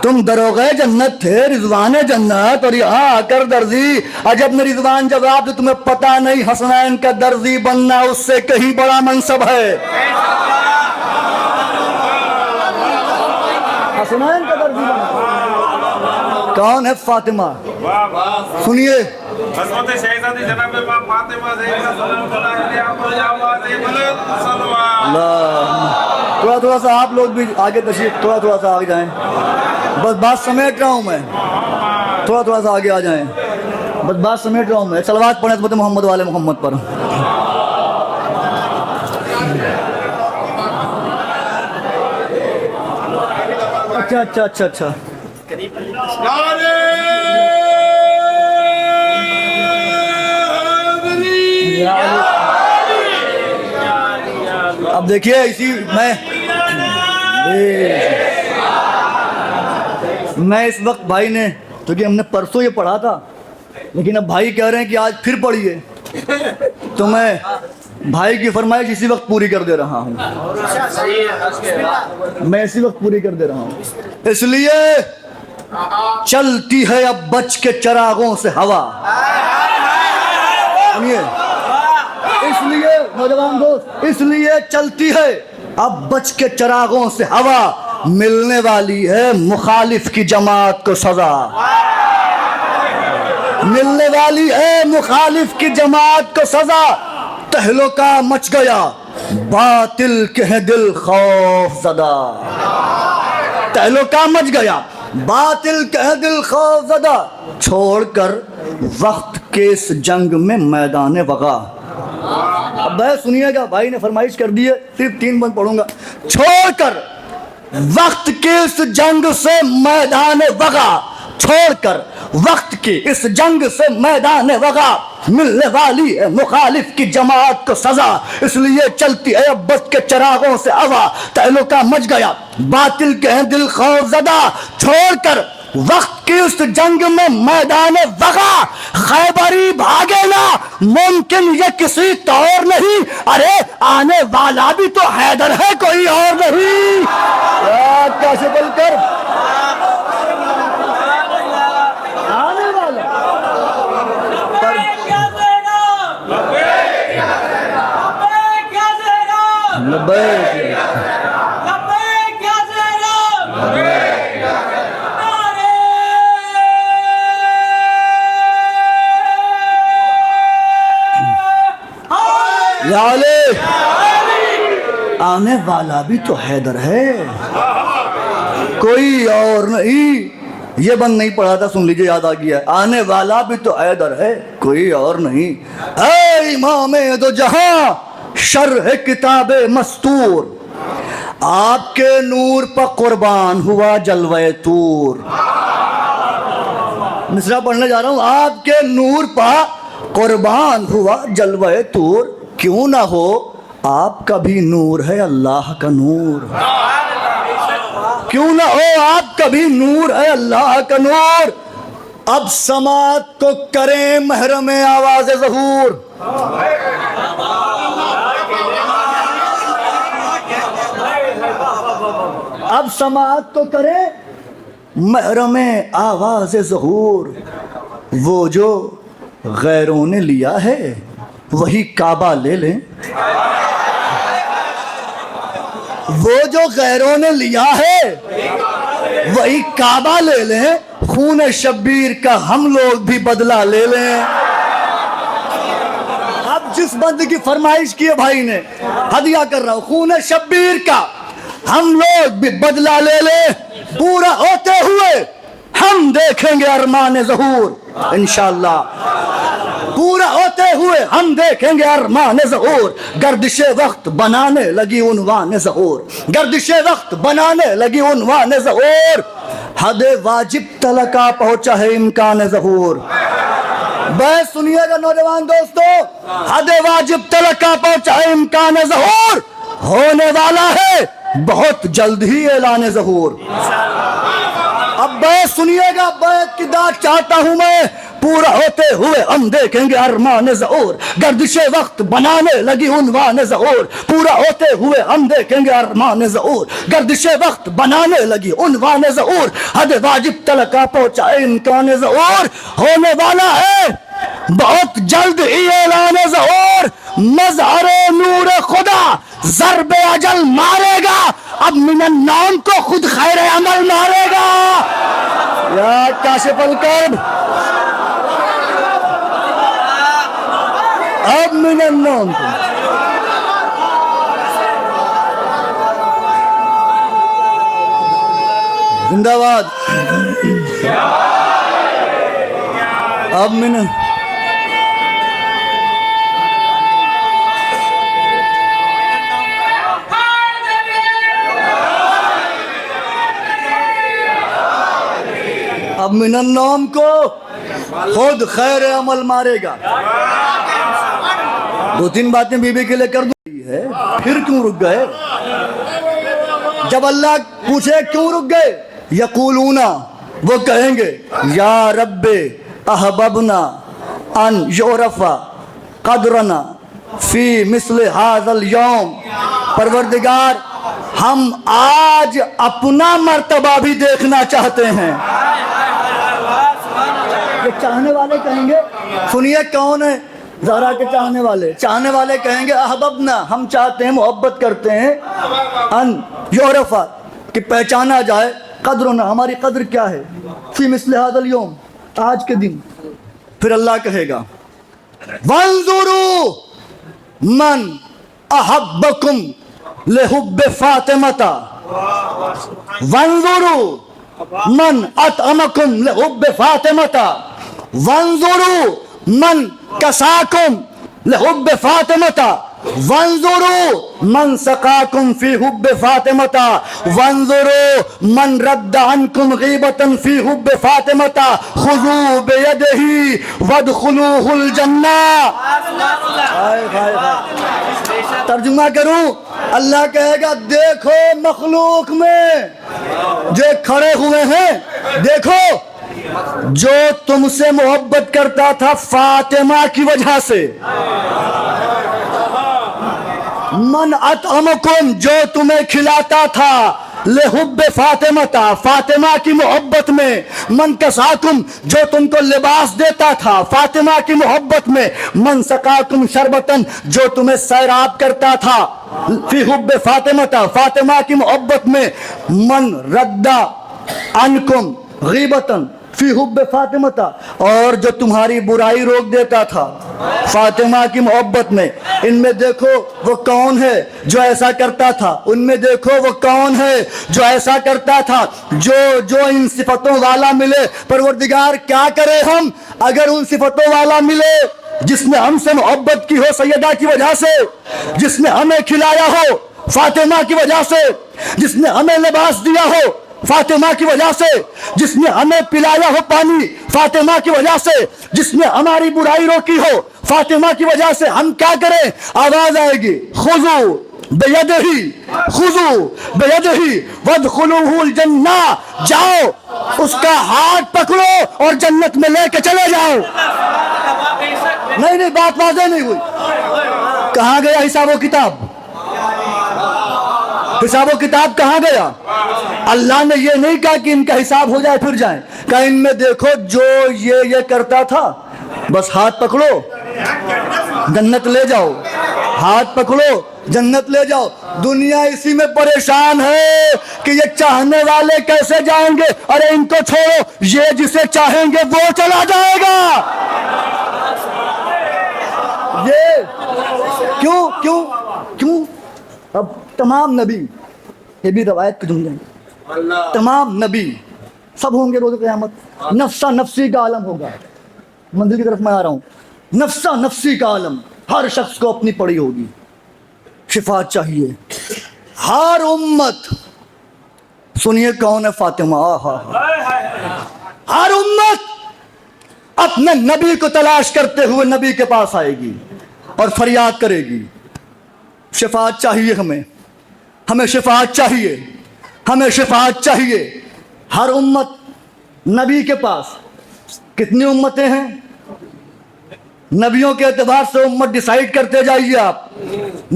تم دروغہ جنت تھے، رضوان جنت، اور یہاں آ کر درزی۔ عجب میں رضوان جواب دے تمہیں پتہ نہیں حسنین کا درزی بننا اس سے کہیں بڑا منصب ہے۔ حسنین کا درزی بننا کون ہے؟ فاطمہ۔ سنیے حضرت شہزادی جناب امام فاطمہ زہرا سلام اللہ علیہا پر آواز بلند صلوات۔ تھوڑا سا آپ لوگ بھی آگے تشریف، تھوڑا سا آگے جائیں، بس بات سمیٹ رہا ہوں میں، تھوڑا سا آگے آ جائیں، بس بات سمیٹ رہا ہوں میں۔ صلوات پڑھیں حضرت محمد والے محمد پر۔ اچھا اب دیکھیے اسی میں اس وقت بھائی نے، کیونکہ ہم نے پرسوں یہ پڑھا تھا لیکن اب بھائی کہہ رہے ہیں کہ آج پھر پڑھیے، تو میں بھائی کی فرمائش اسی وقت پوری کر دے رہا ہوں، میں اسی وقت پوری کر دے رہا ہوں۔ اس لیے چلتی ہے اب بچ کے چراغوں سے ہوا، سنیے، اس لیے نوجوان دوست، اس لیے چلتی ہے اب بچ کے چراغوں سے ہوا، ملنے والی ہے مخالف کی جماعت کو سزا، ملنے والی ہے مخالف کی جماعت کو سزا۔ تہلکہ مچ گیا باطل کے ہیں دل خوف زدہ، تہلکہ مچ گیا باطل کے ہیں دل خوف زدہ، چھوڑ کر وقت کے اس جنگ میں میدان وغا۔ اب بھائی سنیے گا، بھائی نے فرمائش کر دی ہے، صرف 3 بند پڑھوں گا۔ چھوڑ کر وقت کے اس جنگ سے میدان وغا، چھوڑ کر وقت کی اس جنگ سے میدان وغا، ملنے والی ہے مخالف کی جماعت کو سزا، اس لیے چلتی ہے اب بچ کے چراغوں سے ہوا، تہلکہ مچ گیا باطل کے ہیں دل خوف زدہ، چھوڑ کر وقت کی اس جنگ میں میدان وغا خیبری بھاگے نا، ممکن یہ کسی طور نہیں، ارے آنے والا بھی تو حیدر ہے، کوئی اور نہیں۔ کیسے بول کر آنے والا آنے والا بھی تو حیدر ہے، کوئی اور نہیں۔ یہ بند نہیں پڑھا تھا، سن لیجئے، یاد آ گیا۔ آنے والا بھی تو حیدر ہے، کوئی اور نہیں۔ اے امام دو جہاں شرح کتاب مستور، آپ کے نور پر قربان ہوا جلوہ طور۔ مصرع پڑھنے جا رہا ہوں۔ آپ کے نور پر قربان ہوا جلوہ طور، کیوں نہ ہو آپ کا بھی نور ہے اللہ کا نور، کیوں نہ ہو آپ کا بھی نور ہے اللہ کا نور۔ اب سماعت کو کریں محرم آواز ظہور، اب سماعت کو کریں محرم آواز ظہور۔ وہ جو غیروں نے لیا ہے وہی کعبہ لے لیں، وہ جو غیروں نے لیا ہے وہی کعبہ لے لیں، خون شبیر کا ہم لوگ بھی بدلہ لے لیں۔ اب جس بندے کی فرمائش کی ہے بھائی نے، ہدیہ کر رہا ہوں، خون شبیر کا ہم لوگ بھی بدلہ لے لیں، پورا ہوتے ہوئے ہم دیکھیں گے ارمان ظہور انشاءاللہ، پورا ہوتے ہوئے ہم دیکھیں گے ارمان ظہور۔ گردش وقت بنانے لگی عنوان ظہور، گردش وقت بنانے لگی عنوان ظہور، حد واجب تلقا پہنچا ہے امکان ظہور۔ بس سنیے گا نوجوان دوستو، حد واجب تلقا پہنچا ہے امکان ظہور، ہونے والا ہے بہت جلد ہی اعلان ظہور۔ اب بیت سنیے گا، بیت کی داد چاہتا ہوں میں، پورا ہوتے ہوئے ہم دیکھیں گے ارمان ظہور، گردش وقت بنانے لگی عنوان ظہور، پورا ہوتے ہوئے ہم دیکھیں گے ارمان ظہور، گردش وقت بنانے لگی عنوان ظہور، حد واجب تلقا پہنچا امکان ظہور، ہونے والا ہے بہت جلد ہی اعلان ظہور، مظہر نور خدا ضرب اجل مارے گا، اب من النوم کو خود خیر عمل مارے گا۔ یا کاشف الکرب، اب من النوم کو زندہ باد، اب من اب من النوم کو خود خیر عمل مارے گا۔ دو تین باتیں بی بی کے لئے کر دوں ہے، پھر کیوں رک گئے؟ جب اللہ پوچھے کیوں رک گئے، یقولون، وہ کہیں گے یا رب احببنا ان یعرف قدرنا فی مثل هذا اليوم، پروردگار ہم آج اپنا مرتبہ بھی دیکھنا چاہتے ہیں۔ یہ چاہنے والے کہیں گے، سنیے کون ہے زہرا کے چاہنے والے، چاہنے والے کہیں گے احببنا، ہم چاہتے ہیں، محبت کرتے ہیں، ان یعرف، کہ پہچانا جائے، قدرنا، ہماری قدر کیا ہے، فی مثل هذا اليوم، آج کے دن۔ پھر اللہ کہے گا وانظروا من احبکم لحب فاطمہ، وانظروا من اطعمکم لحب فاطمہ، وانظروا من کساکم لحب فاطمہ، وانظروا من سقاکم فی حب فاطمہ، وانظروا من رد عنکم غیبتا فی حب فاطمہ، خذوا بیدہ وادخلوہ الجنہ۔ ترجمہ کروں، اللہ کہے گا دیکھو مخلوق میں جو کھڑے ہوئے ہیں، دیکھو جو تم سے محبت کرتا تھا فاطمہ کی وجہ سے، من اطعمکم جو تمہیں کھلاتا تھا لحب فاطمہ فاطمہ کی محبت میں، من کساکم جو تم کو لباس دیتا تھا فاطمہ کی محبت میں، من سقاکم شربتن جو تمہیں سیراب کرتا تھا فی حب فاطمہ فاطمہ کی محبت میں، من ردا عنکم غیبتن فی حب فاطمہ اور جو تمہاری برائی روک دیتا تھا فاطمہ کی محبت میں، ان میں دیکھو وہ کون ہے جو ایسا کرتا تھا، ان میں دیکھو وہ کون ہے جو ایسا کرتا تھا، جو ان صفتوں والا ملے۔ پروردگار کیا کرے ہم اگر ان صفتوں والا ملے جس نے ہم سے محبت کی ہو سیدہ کی وجہ سے، جس نے ہمیں کھلایا ہو فاطمہ کی وجہ سے، جس نے ہمیں لباس دیا ہو فاطمہ کی وجہ سے، جس نے ہمیں پلایا ہو پانی فاطمہ کی وجہ سے، جس نے ہماری برائی روکی ہو فاطمہ کی وجہ سے، ہم کیا کریں؟ آواز آئے گی خذو بیدہی خذو بیدہی وادخلوہ الجنہ، جاؤ اس کا ہاتھ پکڑو اور جنت میں لے کے چلے جاؤ۔ نہیں بات واضح نہیں ہوئی۔ کہاں گیا حساب و کتاب؟ حساب و کتاب کہاں گیا؟ اللہ نے یہ نہیں کہا کہ ان کا حساب ہو جائے پھر جائیں، کہا ان میں دیکھو جو یہ کرتا تھا بس ہاتھ پکڑو جنت لے جاؤ، ہاتھ پکڑو جنت لے جاؤ۔ دنیا اسی میں پریشان ہے کہ یہ چاہنے والے کیسے جائیں گے، ارے ان کو چھوڑو، یہ جسے چاہیں گے وہ چلا جائے گا۔ یہ کیوں اب تمام نبی، یہ بھی روایت کے جملے ہیں، تمام نبی سب ہوں گے روز قیامت، نفسا نفسی کا عالم ہوگا۔ منزل کی طرف میں آ رہا ہوں، نفسا نفسی کا عالم ہر شخص کو اپنی پڑی ہوگی، شفاعت چاہیے ہر امت۔ سنیے کون ہے فاطمہ؟ ہر امت اپنے نبی کو تلاش کرتے ہوئے نبی کے پاس آئے گی اور فریاد کرے گی، شفاعت چاہیے ہمیں شفاعت چاہیے، ہمیں شفاعت چاہیے۔ ہر امت نبی کے پاس، کتنی امتیں ہیں؟ نبیوں کے اعتبار سے امت ڈیسائیڈ کرتے جائیے آپ،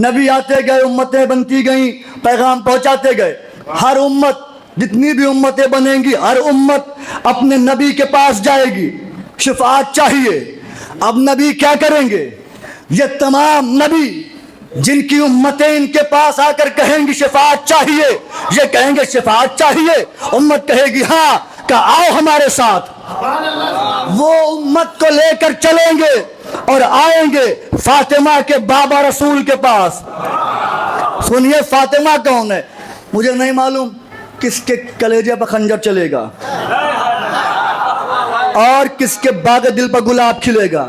نبی آتے گئے امتیں بنتی گئیں، پیغام پہنچاتے گئے۔ ہر امت جتنی بھی امتیں بنیں گی ہر امت اپنے نبی کے پاس جائے گی، شفاعت چاہیے۔ اب نبی کیا کریں گے؟ یہ تمام نبی جن کی امتیں ان کے پاس آ کر کہیں گی شفاعت چاہیے، یہ کہیں گے شفاعت چاہیے، امت کہے گی ہاں، کہ آؤ ہمارے ساتھ۔ وہ امت کو لے کر چلیں گے اور آئیں گے فاطمہ کے بابا رسول کے پاس۔ سنیے فاطمہ کون ہے؟ مجھے نہیں معلوم کس کے کلیجے پر خنجر چلے گا اور کس کے باغ دل پر گلاب کھلے گا،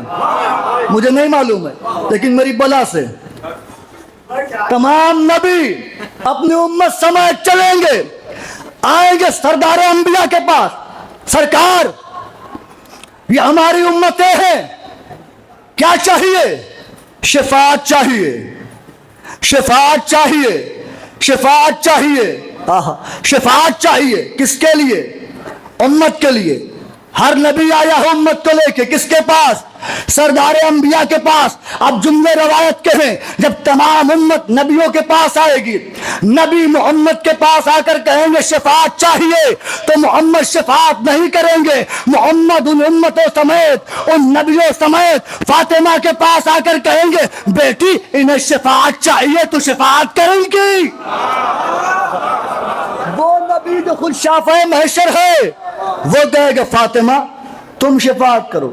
مجھے نہیں معلوم ہے، لیکن میری بلا سے تمام نبی اپنی امت سمیت چلیں گے، آئیں گے سردار انبیاء کے پاس۔ سرکار یہ ہماری امتیں ہیں، کیا چاہیے؟ شفاعت چاہیے، شفاعت چاہیے، شفاعت چاہیے، شفاعت چاہیے۔ کس کے لیے؟ امت کے لیے۔ ہر نبی آیا ہے امت کو لے کے، کس کے پاس؟ سردار انبیاء کے پاس۔ اب جملے روایت کے ہیں، جب تمام امت نبیوں کے پاس آئے گی، نبی محمد کے پاس آ کر کہیں گے شفاعت چاہیے، تو محمد شفاعت نہیں کریں گے، محمد ان امتوں سمیت، ان نبیوں سمیت فاطمہ کے پاس آ کر کہیں گے بیٹی انہیں شفاعت چاہیے تو شفاعت کریں گی۔ وہ نبی جو خود شافع محشر ہے وہ کہے گا فاطمہ تم شفاعت کرو۔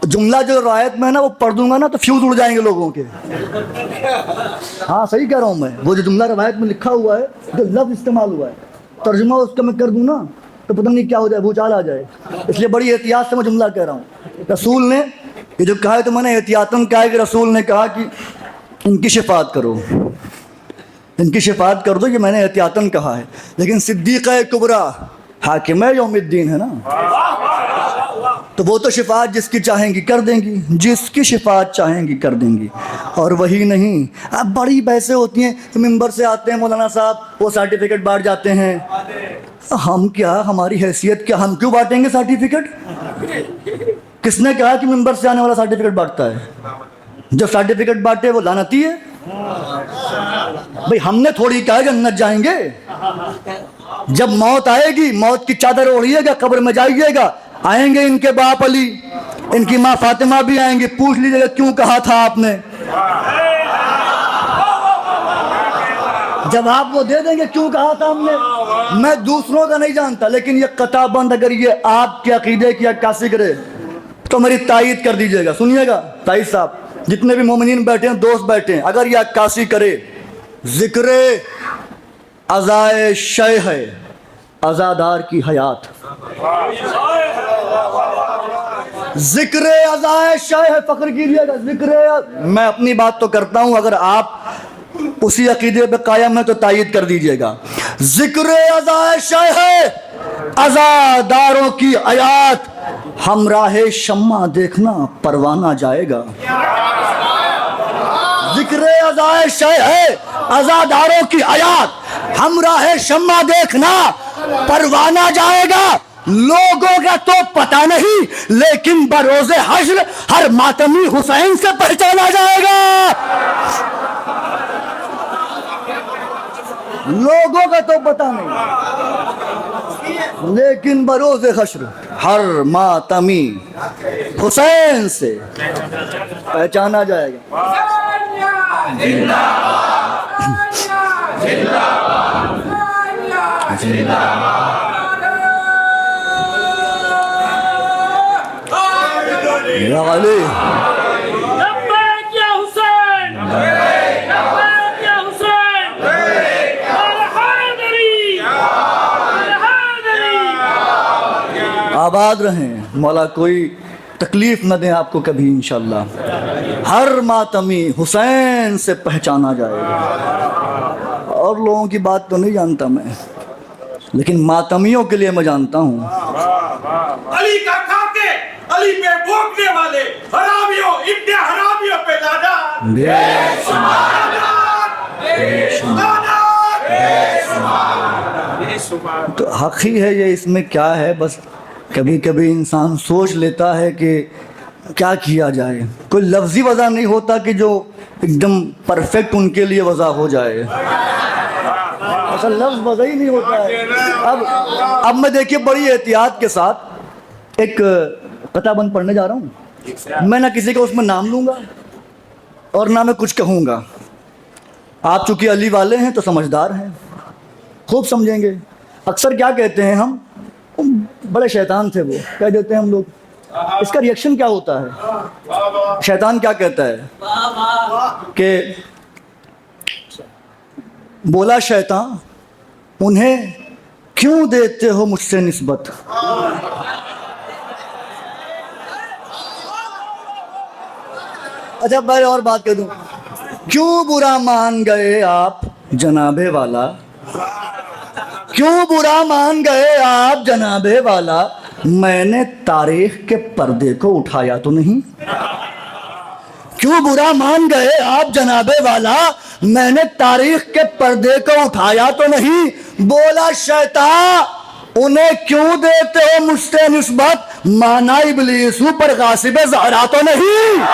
جملہ جو روایت میں ہے نا وہ پڑھ دوں گا نا تو فیوز اڑ جائیں گے لوگوں کے۔ ہاں صحیح کہہ رہا ہوں میں، وہ جو جملہ روایت میں لکھا ہوا ہے، جو لفظ استعمال ہوا ہے، ترجمہ اس کا میں کر دوں نا تو پتہ نہیں کیا ہو جائے، بھوچال آ جائے، اس لیے بڑی احتیاط سے میں جملہ کہہ رہا ہوں۔ رسول نے یہ جو کہا ہے تو میں نے احتیاطاً کہا ہے کہ رسول نے کہا کہ ان کی شفاعت کرو، ان کی شفاعت کر دو، یہ میں نے احتیاطاً کہا ہے۔ لیکن صدیقہ کبریٰ حاکمہ یوم الدین ہے نا، تو وہ تو شفاعت جس کی چاہیں گی کر دیں گی، جس کی شفاعت چاہیں گی کر دیں گی، اور وہی نہیں۔ اب بڑی بحثیں ہوتی ہیں، ممبر سے آتے ہیں مولانا صاحب، وہ سرٹیفکیٹ بانٹ جاتے ہیں۔ ہم کیا، ہماری حیثیت کیا، ہم کیوں بانٹیں گے سرٹیفکیٹ؟ کس نے کہا کہ ممبر سے آنے والا سرٹیفکیٹ بانٹتا ہے؟ جو سرٹیفکیٹ بانٹے وہ لعنتی ہے۔ بھئی ہم نے تھوڑی کہا جنت جائیں گے۔ جب موت آئے گی، موت کی چادر اوڑھیے گا، قبر میں جائیے گا، آئیں گے ان کے باپ علی، ان کی ماں فاطمہ بھی آئیں گے، پوچھ لیجیے گا کیوں کہا تھا آپ نے؟ جواب وہ دے دیں گے کیوں کہا تھا ہم نے۔ میں دوسروں کا نہیں جانتا، لیکن یہ قطع بند اگر یہ آپ کے عقیدے کی عکاسی کرے تو میری تائید کر دیجیے گا۔ سنیے گا تائید صاحب، جتنے بھی مومنین بیٹھے ہیں، دوست بیٹھے ہیں، اگر یہ عکاسی کرے ذکر عزائے شے ہے، عزادار کی حیات، ذکر عزائے شے ہے، فخر کیجیے گا ذکر۔ میں اپنی بات تو کرتا ہوں، اگر آپ اسی عقیدے پہ قائم ہے تو تائید کر دیجیے گا۔ ذکر عزائے شے ہے، عزاداروں کی آیات، ہمراہ شمع دیکھنا پروانہ جائے گا۔ ذکر عزائے شے ہے، عزاداروں کی آیات، ہمراہ شمع دیکھنا پروانہ جائے گا۔ لوگوں کا تو پتہ نہیں، لیکن بروز حشر ہر ماتمی حسین سے پہچانا جائے گا۔ لوگوں کا تو پتہ نہیں، لیکن بروز حشر ہر ماتمی حسین سے پہچانا جائے گا۔ یا علی آباد رہیں، مولا کوئی تکلیف نہ دیں آپ کو کبھی انشاءاللہ۔ ہر ماتمی حسین سے پہچانا جائے گا۔ اور لوگوں کی بات تو نہیں جانتا میں، لیکن ماتمیوں کے لیے میں جانتا ہوں۔ علی کا کھاتے، علی پہ بھونکنے والے حرامیوں، ابن حرامیوں پہ لعنت، تو حق ہی ہے یہ، اس میں کیا ہے؟ بس کبھی کبھی انسان سوچ لیتا ہے کہ کیا کیا جائے۔ کوئی لفظی وضع نہیں ہوتا کہ جو ایک دم پرفیکٹ ان کے لیے وضع ہو جائے، ایسا لفظ وضع ہی نہیں ہوتا ہے۔ اب میں دیکھیے بڑی احتیاط کے ساتھ ایک قطع بند پڑھنے جا رہا ہوں۔ میں نہ کسی کا اس میں نام لوں گا اور نہ میں کچھ کہوں گا۔ آپ چونکہ علی والے ہیں تو سمجھدار ہیں، خوب سمجھیں گے۔ اکثر کیا کہتے ہیں ہم، بڑے شیطان تھے وہ، کہہ دیتے ہیں ہم لوگ۔ اس کا ریئیکشن کیا ہوتا ہے؟ شیطان کیا کہتا ہے کہ بولا شیطان انہیں کیوں دیتے ہو مجھ سے نسبت؟ اچھا میں اور بات کر دوں، کیوں برا مان گئے آپ جناب والا؟ کیوں برا مان گئے آپ جناب والا؟ میں نے تاریخ کے پردے کو اٹھایا تو نہیں؟ کیوں برا مان گئے آپ جناب والا؟ میں نے تاریخ کے پردے کو اٹھایا تو نہیں؟ بولا شیطان انہیں کیوں دیتے ہو مجھ سے نسبت؟ مانا ابلیس پر غاصب زہرا تو نہیں؟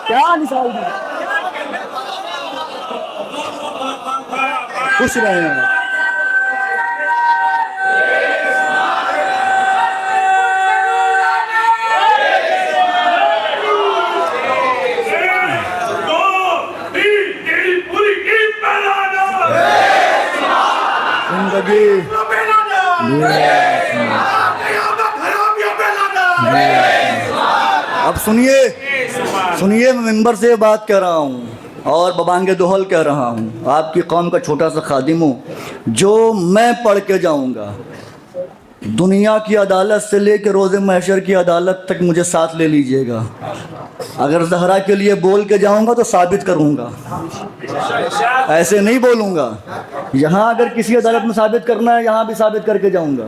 کیا مثال دی؟ خوش رہے ہیں۔ زندگی اب سنیے میں ممبر سے یہ بات کہہ رہا ہوں اور ببانگ دوحل کہہ رہا ہوں، آپ کی قوم کا چھوٹا سا خادم ہوں۔ جو میں پڑھ کے جاؤں گا، دنیا کی عدالت سے لے کے روز محشر کی عدالت تک مجھے ساتھ لے لیجئے گا۔ اگر زہرا کے لیے بول کے جاؤں گا تو ثابت کروں گا، ایسے نہیں بولوں گا. یہاں اگر کسی عدالت میں ثابت کرنا ہے یہاں بھی ثابت کر کے جاؤں گا.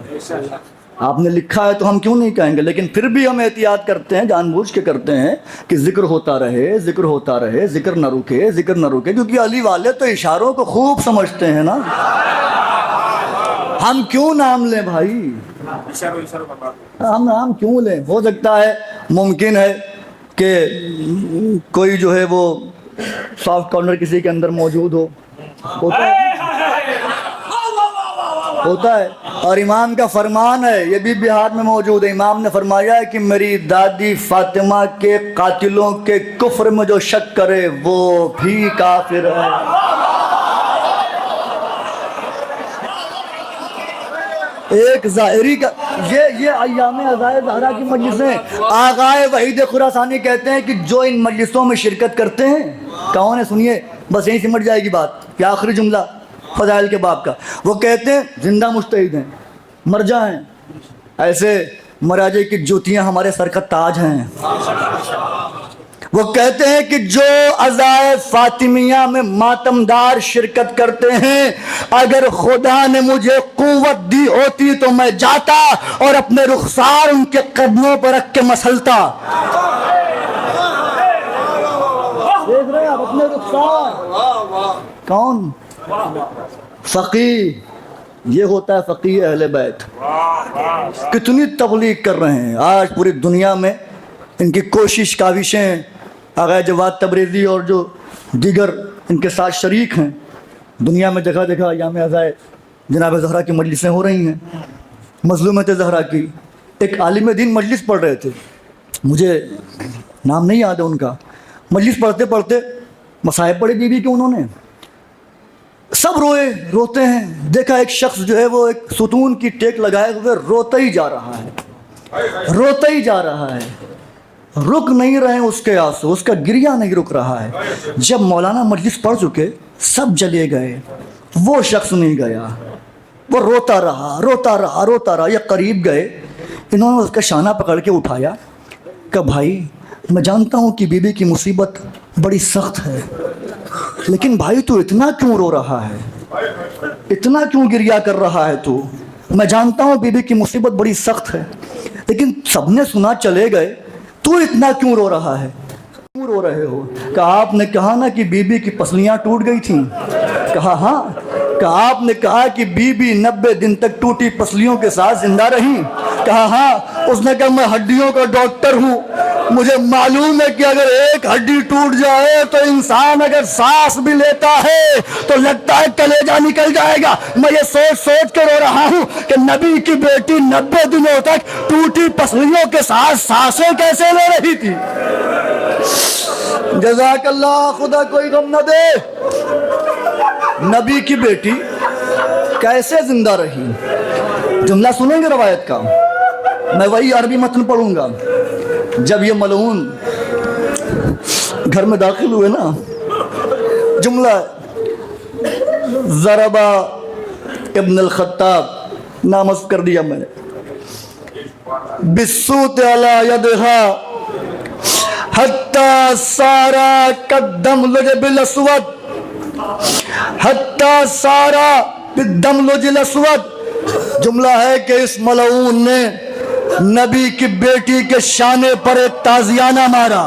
آپ نے لکھا ہے تو ہم کیوں نہیں کہیں گے، لیکن پھر بھی ہم احتیاط کرتے ہیں، جان بوجھ کے کرتے ہیں کہ ذکر ہوتا رہے، ذکر ہوتا رہے، ذکر نہ رکے، ذکر نہ رکے، کیونکہ علی والے تو اشاروں کو خوب سمجھتے ہیں نا. ہم کیوں نام لیں بھائی، ہم نام کیوں لیں؟ ہو سکتا ہے، ممکن ہے کہ کوئی جو ہے وہ سافٹ کارنر کسی کے اندر موجود ہو، ہوتا ہے. اور امام کا فرمان ہے، یہ بھی ہاتھ میں موجود ہے، امام نے فرمایا ہے کہ میری دادی فاطمہ کے قاتلوں کے کفر میں جو شک کرے وہ بھی کافر ہے. ایک ظاہری کا یہ ایام عزائے زہرا کی مجلسیں، آغائے وحید خراسانی کہتے ہیں کہ جو ان مجلسوں میں شرکت کرتے ہیں، کون ہے سنیے، بس یہیں سمجھ جائے گی بات، یہ آخری جملہ فضائل کے باب کا. وہ کہتے ہیں زندہ مجتہد ہیں، مرجع ہیں، ایسے مراجع کی جوتیاں ہمارے سر کا تاج ہیں. وہ کہتے ہیں کہ جو عزائے فاطمیہ میں ماتمدار شرکت کرتے ہیں، اگر خدا نے مجھے قوت دی ہوتی تو میں جاتا اور اپنے رخسار ان کے قدموں پر رکھ کے مسلتا. دیکھ رہے ہیں آپ اپنے رخسار، کون؟ فقیہ. یہ ہوتا ہے فقیہ اہل بیت. کتنی تبلیغ کر رہے ہیں آج پوری دنیا میں، ان کی کوشش کاوشیں، آغا جواد تبریزی اور جو دیگر ان کے ساتھ شریک ہیں، دنیا میں جگہ جگہ ایام عزائے جناب زہرا کی مجلسیں ہو رہی ہیں. مظلومت زہرا کی ایک عالم دین مجلس پڑھ رہے تھے، مجھے نام نہیں یاد ہے ان کا. مجلس پڑھتے پڑھتے مصائب پڑھے بی بی کے، انہوں نے سب روتے ہیں. دیکھا ایک شخص جو ہے وہ ایک ستون کی ٹیک لگائے ہوئے روتا ہی جا رہا ہے، رک نہیں رہے اس کے آنسو، اس کا گریہ نہیں رک رہا ہے. جب مولانا مجلس پڑھ چکے، سب چلے گئے، وہ شخص نہیں گیا، وہ روتا رہا. یہ قریب گئے، انہوں نے اس کا شانہ پکڑ کے اٹھایا کہ بھائی میں جانتا ہوں کہ بی بی کی مصیبت بڑی سخت ہے، لیکن بھائی تو اتنا کیوں رو رہا ہے، اتنا کیوں گریہ کر رہا ہے تو؟ میں جانتا ہوں بی بی کی مصیبت بڑی سخت ہے، لیکن سب نے سنا چلے گئے، تو اتنا کیوں رو رہا ہے، کیوں رو رہے ہو؟ کہا آپ نے کہا نا کہ بی بی کی پسلیاں ٹوٹ گئی تھیں. کہا ہاں. کہا آپ نے کہا کہ بی بی 90 دن تک ٹوٹی پسلیوں کے ساتھ زندہ رہی. کہا ہاں. اس نے کہا میں ہڈیوں کا ڈاکٹر ہوں، مجھے معلوم ہے کہ اگر ایک ہڈی ٹوٹ جائے تو انسان اگر سانس بھی لیتا ہے تو لگتا ہے کلیجہ نکل جائے گا. میں یہ سوچ کے رو رہا ہوں کہ نبی کی بیٹی 90 دنوں تک ٹوٹی پسلیوں کے ساتھ سانسیں کیسے لے رہی تھی. جزاک اللہ، خدا کوئی غم نہ دے. نبی کی بیٹی کیسے زندہ رہی؟ جملہ سنیں گے روایت کا، میں وہی عربی متن پڑھوں گا. جب یہ ملعون گھر میں داخل ہوئے نا، جملہ ضربا ابن الخطاب، نامزد کر دیا میں نے، بالصوت علی یدہا حتی سارا قدم لجب الاسود، حتی سارا بالدم لجب الاسود. جملہ ہے کہ اس ملعون نے نبی کی بیٹی کے شانے پر ایک تازیانہ مارا.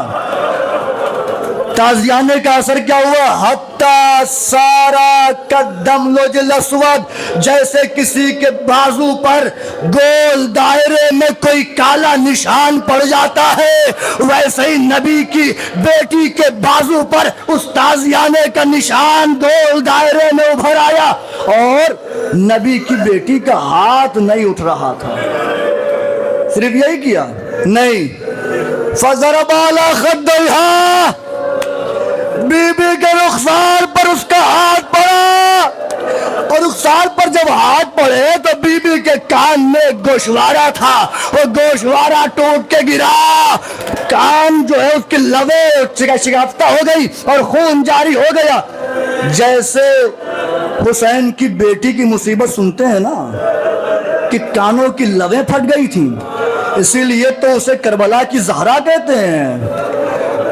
تازیانے کا اثر کیا ہوا؟ حتی سارا قدم لجب الاسود، جیسے کسی کے بازو پر گول دائرے میں کوئی کالا نشان پڑ جاتا ہے، ویسے ہی نبی کی بیٹی کے بازو پر اس تازیانے کا نشان گول دائرے میں ابھر آیا، اور نبی کی بیٹی کا ہاتھ نہیں اٹھ رہا تھا. صرف یہی کیا نہیں، فضرب علی خدیہا، بی بی کے رخسار پر اس کا ہاتھ پڑا، اور رخسار پر جب ہاتھ پڑے تو بی بی کے کان میں گوشوارہ تھا، وہ گوشوارہ ٹوٹ کے گرا، کان جو ہے اس کی لویں شکافتہ ہو گئی اور خون جاری ہو گیا. جیسے حسین کی بیٹی کی مصیبت سنتے ہیں نا کہ کانوں کی لویں پھٹ گئی تھیں، اسی لیے تو اسے کربلا کی زہرا کہتے ہیں.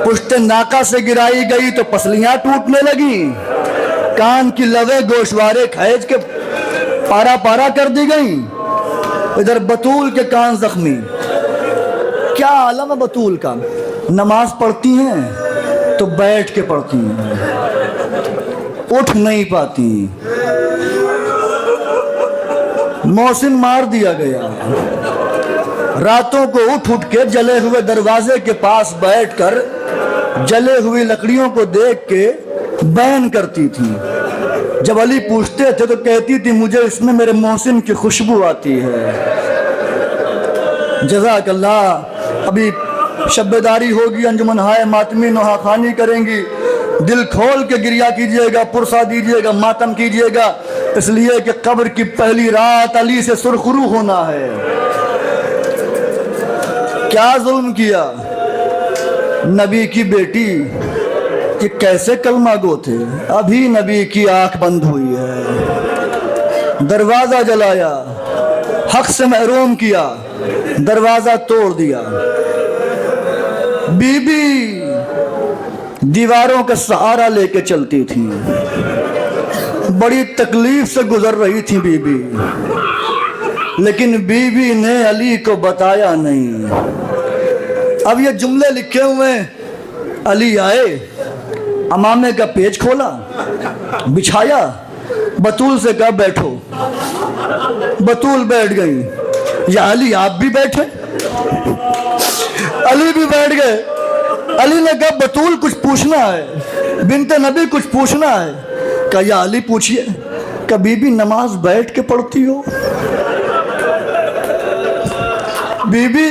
پشت ناکا سے گرائی گئی تو پسلیاں ٹوٹنے لگیں، کان کی لویں گوشوارے کھینچ کے پارا پارا کر دی گئیں، ادھر بطول کے کان زخمی۔ کیا عالم ہے بطول کا، نماز پڑھتی ہیں تو بیٹھ کے پڑھتی ہیں، اٹھ نہیں پاتی۔ محسن مار دیا گیا، راتوں کو اٹھ اٹھ کے جلے ہوئے دروازے کے پاس بیٹھ کر جلے ہوئی لکڑیوں کو دیکھ کے بیان کرتی تھی۔ جب علی پوچھتے تھے تو کہتی تھی مجھے اس میں میرے محسن کی خوشبو آتی ہے۔ جزاک اللہ۔ ابھی شب بیداری ہوگی، انجمن ہائے ماتمی نوحہ خوانی کریں گی، دل کھول کے گریہ کیجئے گا، پرسہ دیجئے گا، ماتم کیجئے گا، اس لیے کہ قبر کی پہلی رات علی سے سرخرو ہونا ہے۔ کیا ظلم کیا نبی کی بیٹی، کہ کیسے کلمہ گو تھے، ابھی نبی کی آنکھ بند ہوئی ہے، دروازہ جلایا، حق سے محروم کیا، دروازہ توڑ دیا۔ بی بی دیواروں کا سہارا لے کے چلتی تھی، بڑی تکلیف سے گزر رہی تھی بی بی، لیکن بی بی نے علی کو بتایا نہیں۔ اب یہ جملے لکھے ہوئے، علی آئے، امامے کا پیج کھولا، بچھایا، بطول سے کہا بیٹھو، بطول بیٹھ گئی۔ یا علی آپ بھی بیٹھے، علی بھی بیٹھ گئے۔ علی نے کہا بطول کچھ پوچھنا ہے، بنت نبی کچھ پوچھنا ہے۔ کہا یا علی پوچھئے۔ کہ بی بی نماز بیٹھ کے پڑھتی ہو؟ بی بی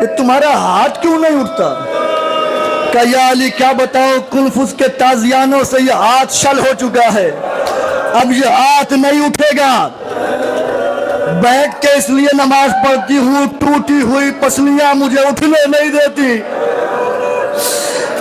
یہ تمہارا ہاتھ کیوں نہیں اٹھتا؟ کہ یا علی کیا بتاؤ، کنفس کے تازیانوں سے یہ ہاتھ شل ہو چکا ہے، اب یہ ہاتھ نہیں اٹھے گا۔ بیٹھ کے اس لیے نماز پڑھتی ہوں، ٹوٹی ہوئی پسلیاں مجھے اٹھنے نہیں دیتی۔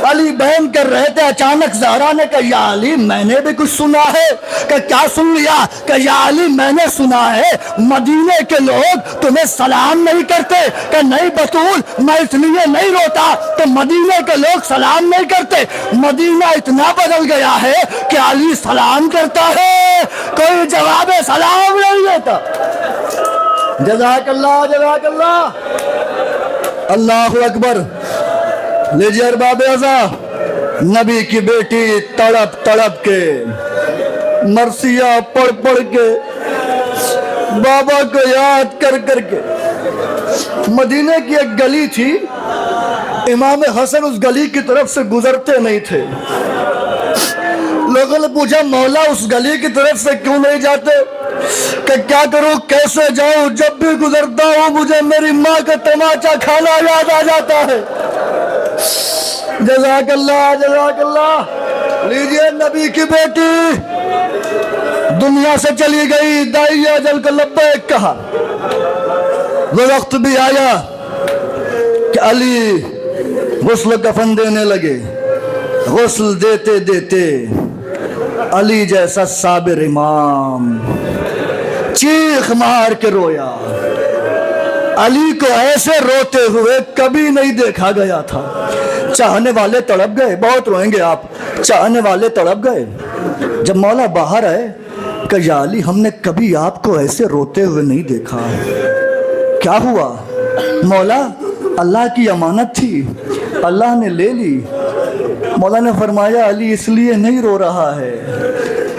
علی بہن کر رہے تھے، اچانک زہرا نے کہا یا علی میں نے بھی کچھ سنا ہے۔ کہ کیا سن لیا؟ کہ یا علی میں نے سنا ہے مدینے کے لوگ تمہیں سلام نہیں کرتے۔ کہ نہیں بطول، میں اس لیے نہیں روتا کہ مدینے کے لوگ سلام نہیں کرتے، مدینہ اتنا بدل گیا ہے کہ علی سلام کرتا ہے، کوئی جواب سلام نہیں دیتا۔ جزاک اللہ، جزاک اللہ، اللہ اکبر۔ لیجیے ارباب عزا، نبی کی بیٹی تڑپ تڑپ کے، مرثیہ پڑھ پڑھ کے، بابا کو یاد کر کر کے۔ مدینے کی ایک گلی تھی، امام حسن اس گلی کی طرف سے گزرتے نہیں تھے۔ لوگوں نے پوچھا مولا اس گلی کی طرف سے کیوں نہیں جاتے؟ کہ کیا کروں، کیسے جاؤں، جب بھی گزرتا ہوں مجھے میری ماں کا تماچا کھانا یاد آ جاتا ہے۔ جزاک اللہ، جزاک اللہ۔ لیجئے نبی کی بیٹی دنیا سے چلی گئی، دائی اجل کو لبیک کہا۔ وہ وقت بھی آیا کہ علی غسل کفن دینے لگے، غسل دیتے دیتے علی جیسا صابر امام چیخ مار کے رویا۔ علی کو ایسے روتے ہوئے کبھی نہیں دیکھا گیا تھا۔ چاہنے والے تڑپ گئے، بہت روئیں گے آپ، چاہنے والے تڑپ گئے۔ جب مولا باہر آئے کہ یا علی ہم نے کبھی آپ کو ایسے روتے ہوئے نہیں دیکھا، کیا ہوا؟ مولا اللہ کی امانت تھی، اللہ نے لے لی۔ مولا نے فرمایا علی اس لیے نہیں رو رہا ہے۔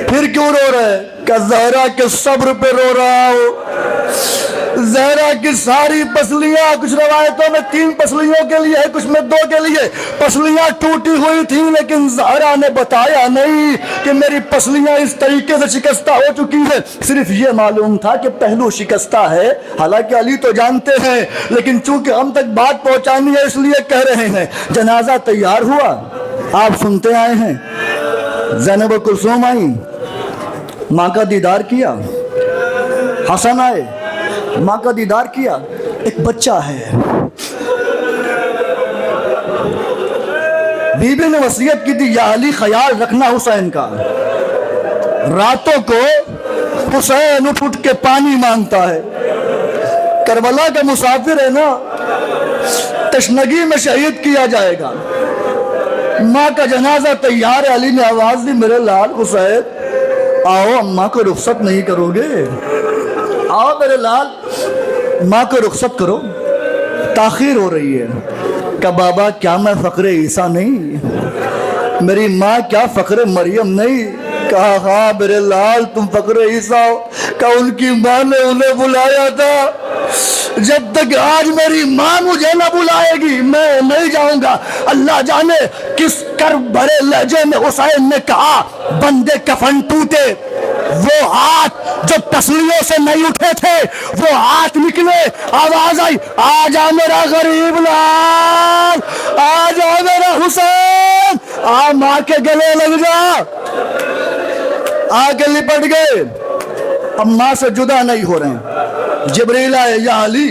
پھر کیوں رو رہا ہے؟ کہ زہرا کے صبر پہ رو رہا ہو۔ زہرا کی ساری پسلیاں، کچھ روایتوں میں 3 پسلیوں کے لیے ہے، کچھ میں 2 کے لیے، پسلیاں ٹوٹی ہوئی تھیں، لیکن زہرا نے بتایا نہیں کہ میری پسلیاں اس طریقے سے شکستہ ہو چکی ہیں۔ صرف یہ معلوم تھا کہ پہلو شکستہ ہے، حالانکہ علی تو جانتے ہیں، لیکن چونکہ ہم تک بات پہنچانی ہے اس لیے کہہ رہے ہیں۔ جنازہ تیار ہوا، آپ سنتے آئے ہیں، زینب کلثوم آئیں، ماں کا دیدار کیا، حسن آئے، ماں کا دیدار کیا، ایک بچہ ہے۔ بی بی نے وصیت کی تھی یا علی خیال رکھنا حسین کا، راتوں کو حسین اٹھ اٹھ کے پانی مانگتا ہے، کربلا کا مسافر ہے نا، تشنگی میں شہید کیا جائے گا۔ ماں کا جنازہ تیار ہے، علی نے آواز دی میرے لال حسین آؤ، اماں کو رخصت نہیں کرو گے؟ آؤ میرے لال، ماں کو رخصت کرو، تاخیر ہو رہی ہے۔ کہ بابا کیا میں فقر عیسیٰ نہیں؟ میری ماں کیا فقر مریم نہیں؟ کہا ہاں میرے لال تم فقر عیسیٰ ہو۔ کہ ان کی ماں نے انہیں بلایا تھا، جب تک آج میری ماں مجھے نہ بلائے گی میں نہیں جاؤں گا۔ اللہ جانے کس کر بھرے لہجے میں حسین نے کہا، بندے کفن ٹوٹے، وہ ہاتھ جو تسلیوں سے نہیں اٹھے تھے وہ ہاتھ نکلے، آواز آئی آ جا میرا غریب لال، آ جا میرا حسین، آ ماں کے گلے لگ جا۔ آ کے لپٹ گئے، اب ماں سے جدا نہیں ہو رہے ہیں۔ جبریل آئے، یا علی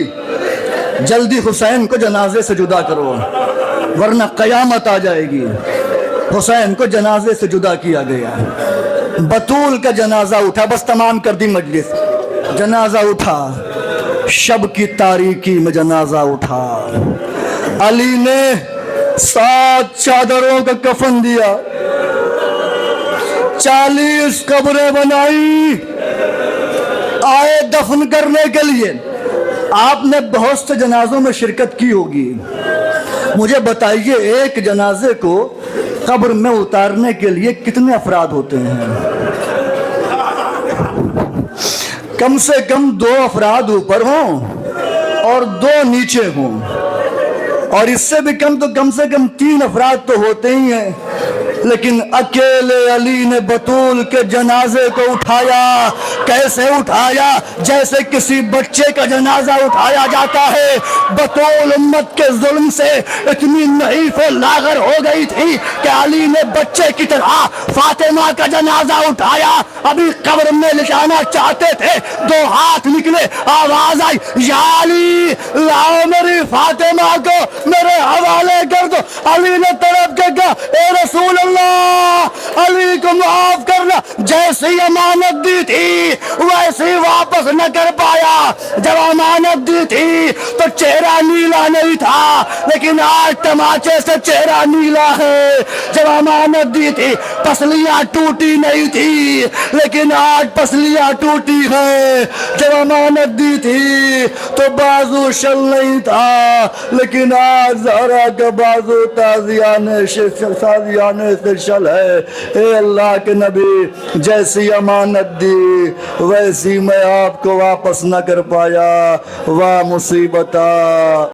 جلدی حسین کو جنازے سے جدا کرو ورنہ قیامت آ جائے گی۔ حسین کو جنازے سے جدا کیا گیا۔ بطول کا جنازہ اٹھا، بس تمام کر دی مجلس، جنازہ اٹھا، شب کی تاریکی میں جنازہ اٹھا۔ علی نے 7 چادروں کا کفن دیا، 40 قبریں بنائی، آئے دفن کرنے کے لیے۔ آپ نے بہت سے جنازوں میں شرکت کی ہوگی، مجھے بتائیے ایک جنازے کو قبر میں اتارنے کے لیے کتنے افراد ہوتے ہیں؟ کم سے کم 2 افراد اوپر ہوں اور 2 نیچے ہوں، اور اس سے بھی کم تو کم سے کم 3 افراد تو ہوتے ہی ہیں۔ لیکن اکیلے علی نے بطول کے جنازے کو اٹھایا۔ کیسے اٹھایا؟ جیسے کسی بچے کا جنازہ اٹھایا جاتا ہے۔ بطول امت کے ظلم سے اتنی نحیف و لاغر ہو گئی تھی کہ علی نے بچے کی طرح فاطمہ کا جنازہ اٹھایا۔ ابھی قبر میں لٹانا چاہتے تھے، 2 ہاتھ نکلے، آواز آئی یا علی لاؤ میری فاطمہ کو میرے حوالے کر دو۔ علی نے تڑپ کے کہا اے رسول اللہ، علی کو معاف کرنا، جیسی امانت دی تھی ویسی واپس نہ کر پایا۔ جب امانت دی تھی تو چہرہ نیلا نہیں تھا، لیکن آج تماچے سے چہرہ نیلا ہے۔ جب امانت دی تھی پسلیاں ٹوٹی نہیں تھی، لیکن آج پسلیاں ٹوٹی ہیں۔ جب امانت دی تھی تو بازو شل نہیں تھا، لیکن آج زہرا کا بازو تازیانے سے شل ہے۔ اے اللہ کے نبی، جیسی امانت دی ویسی میں آپ کو واپس نہ کر پایا، واہ مصیبتہ۔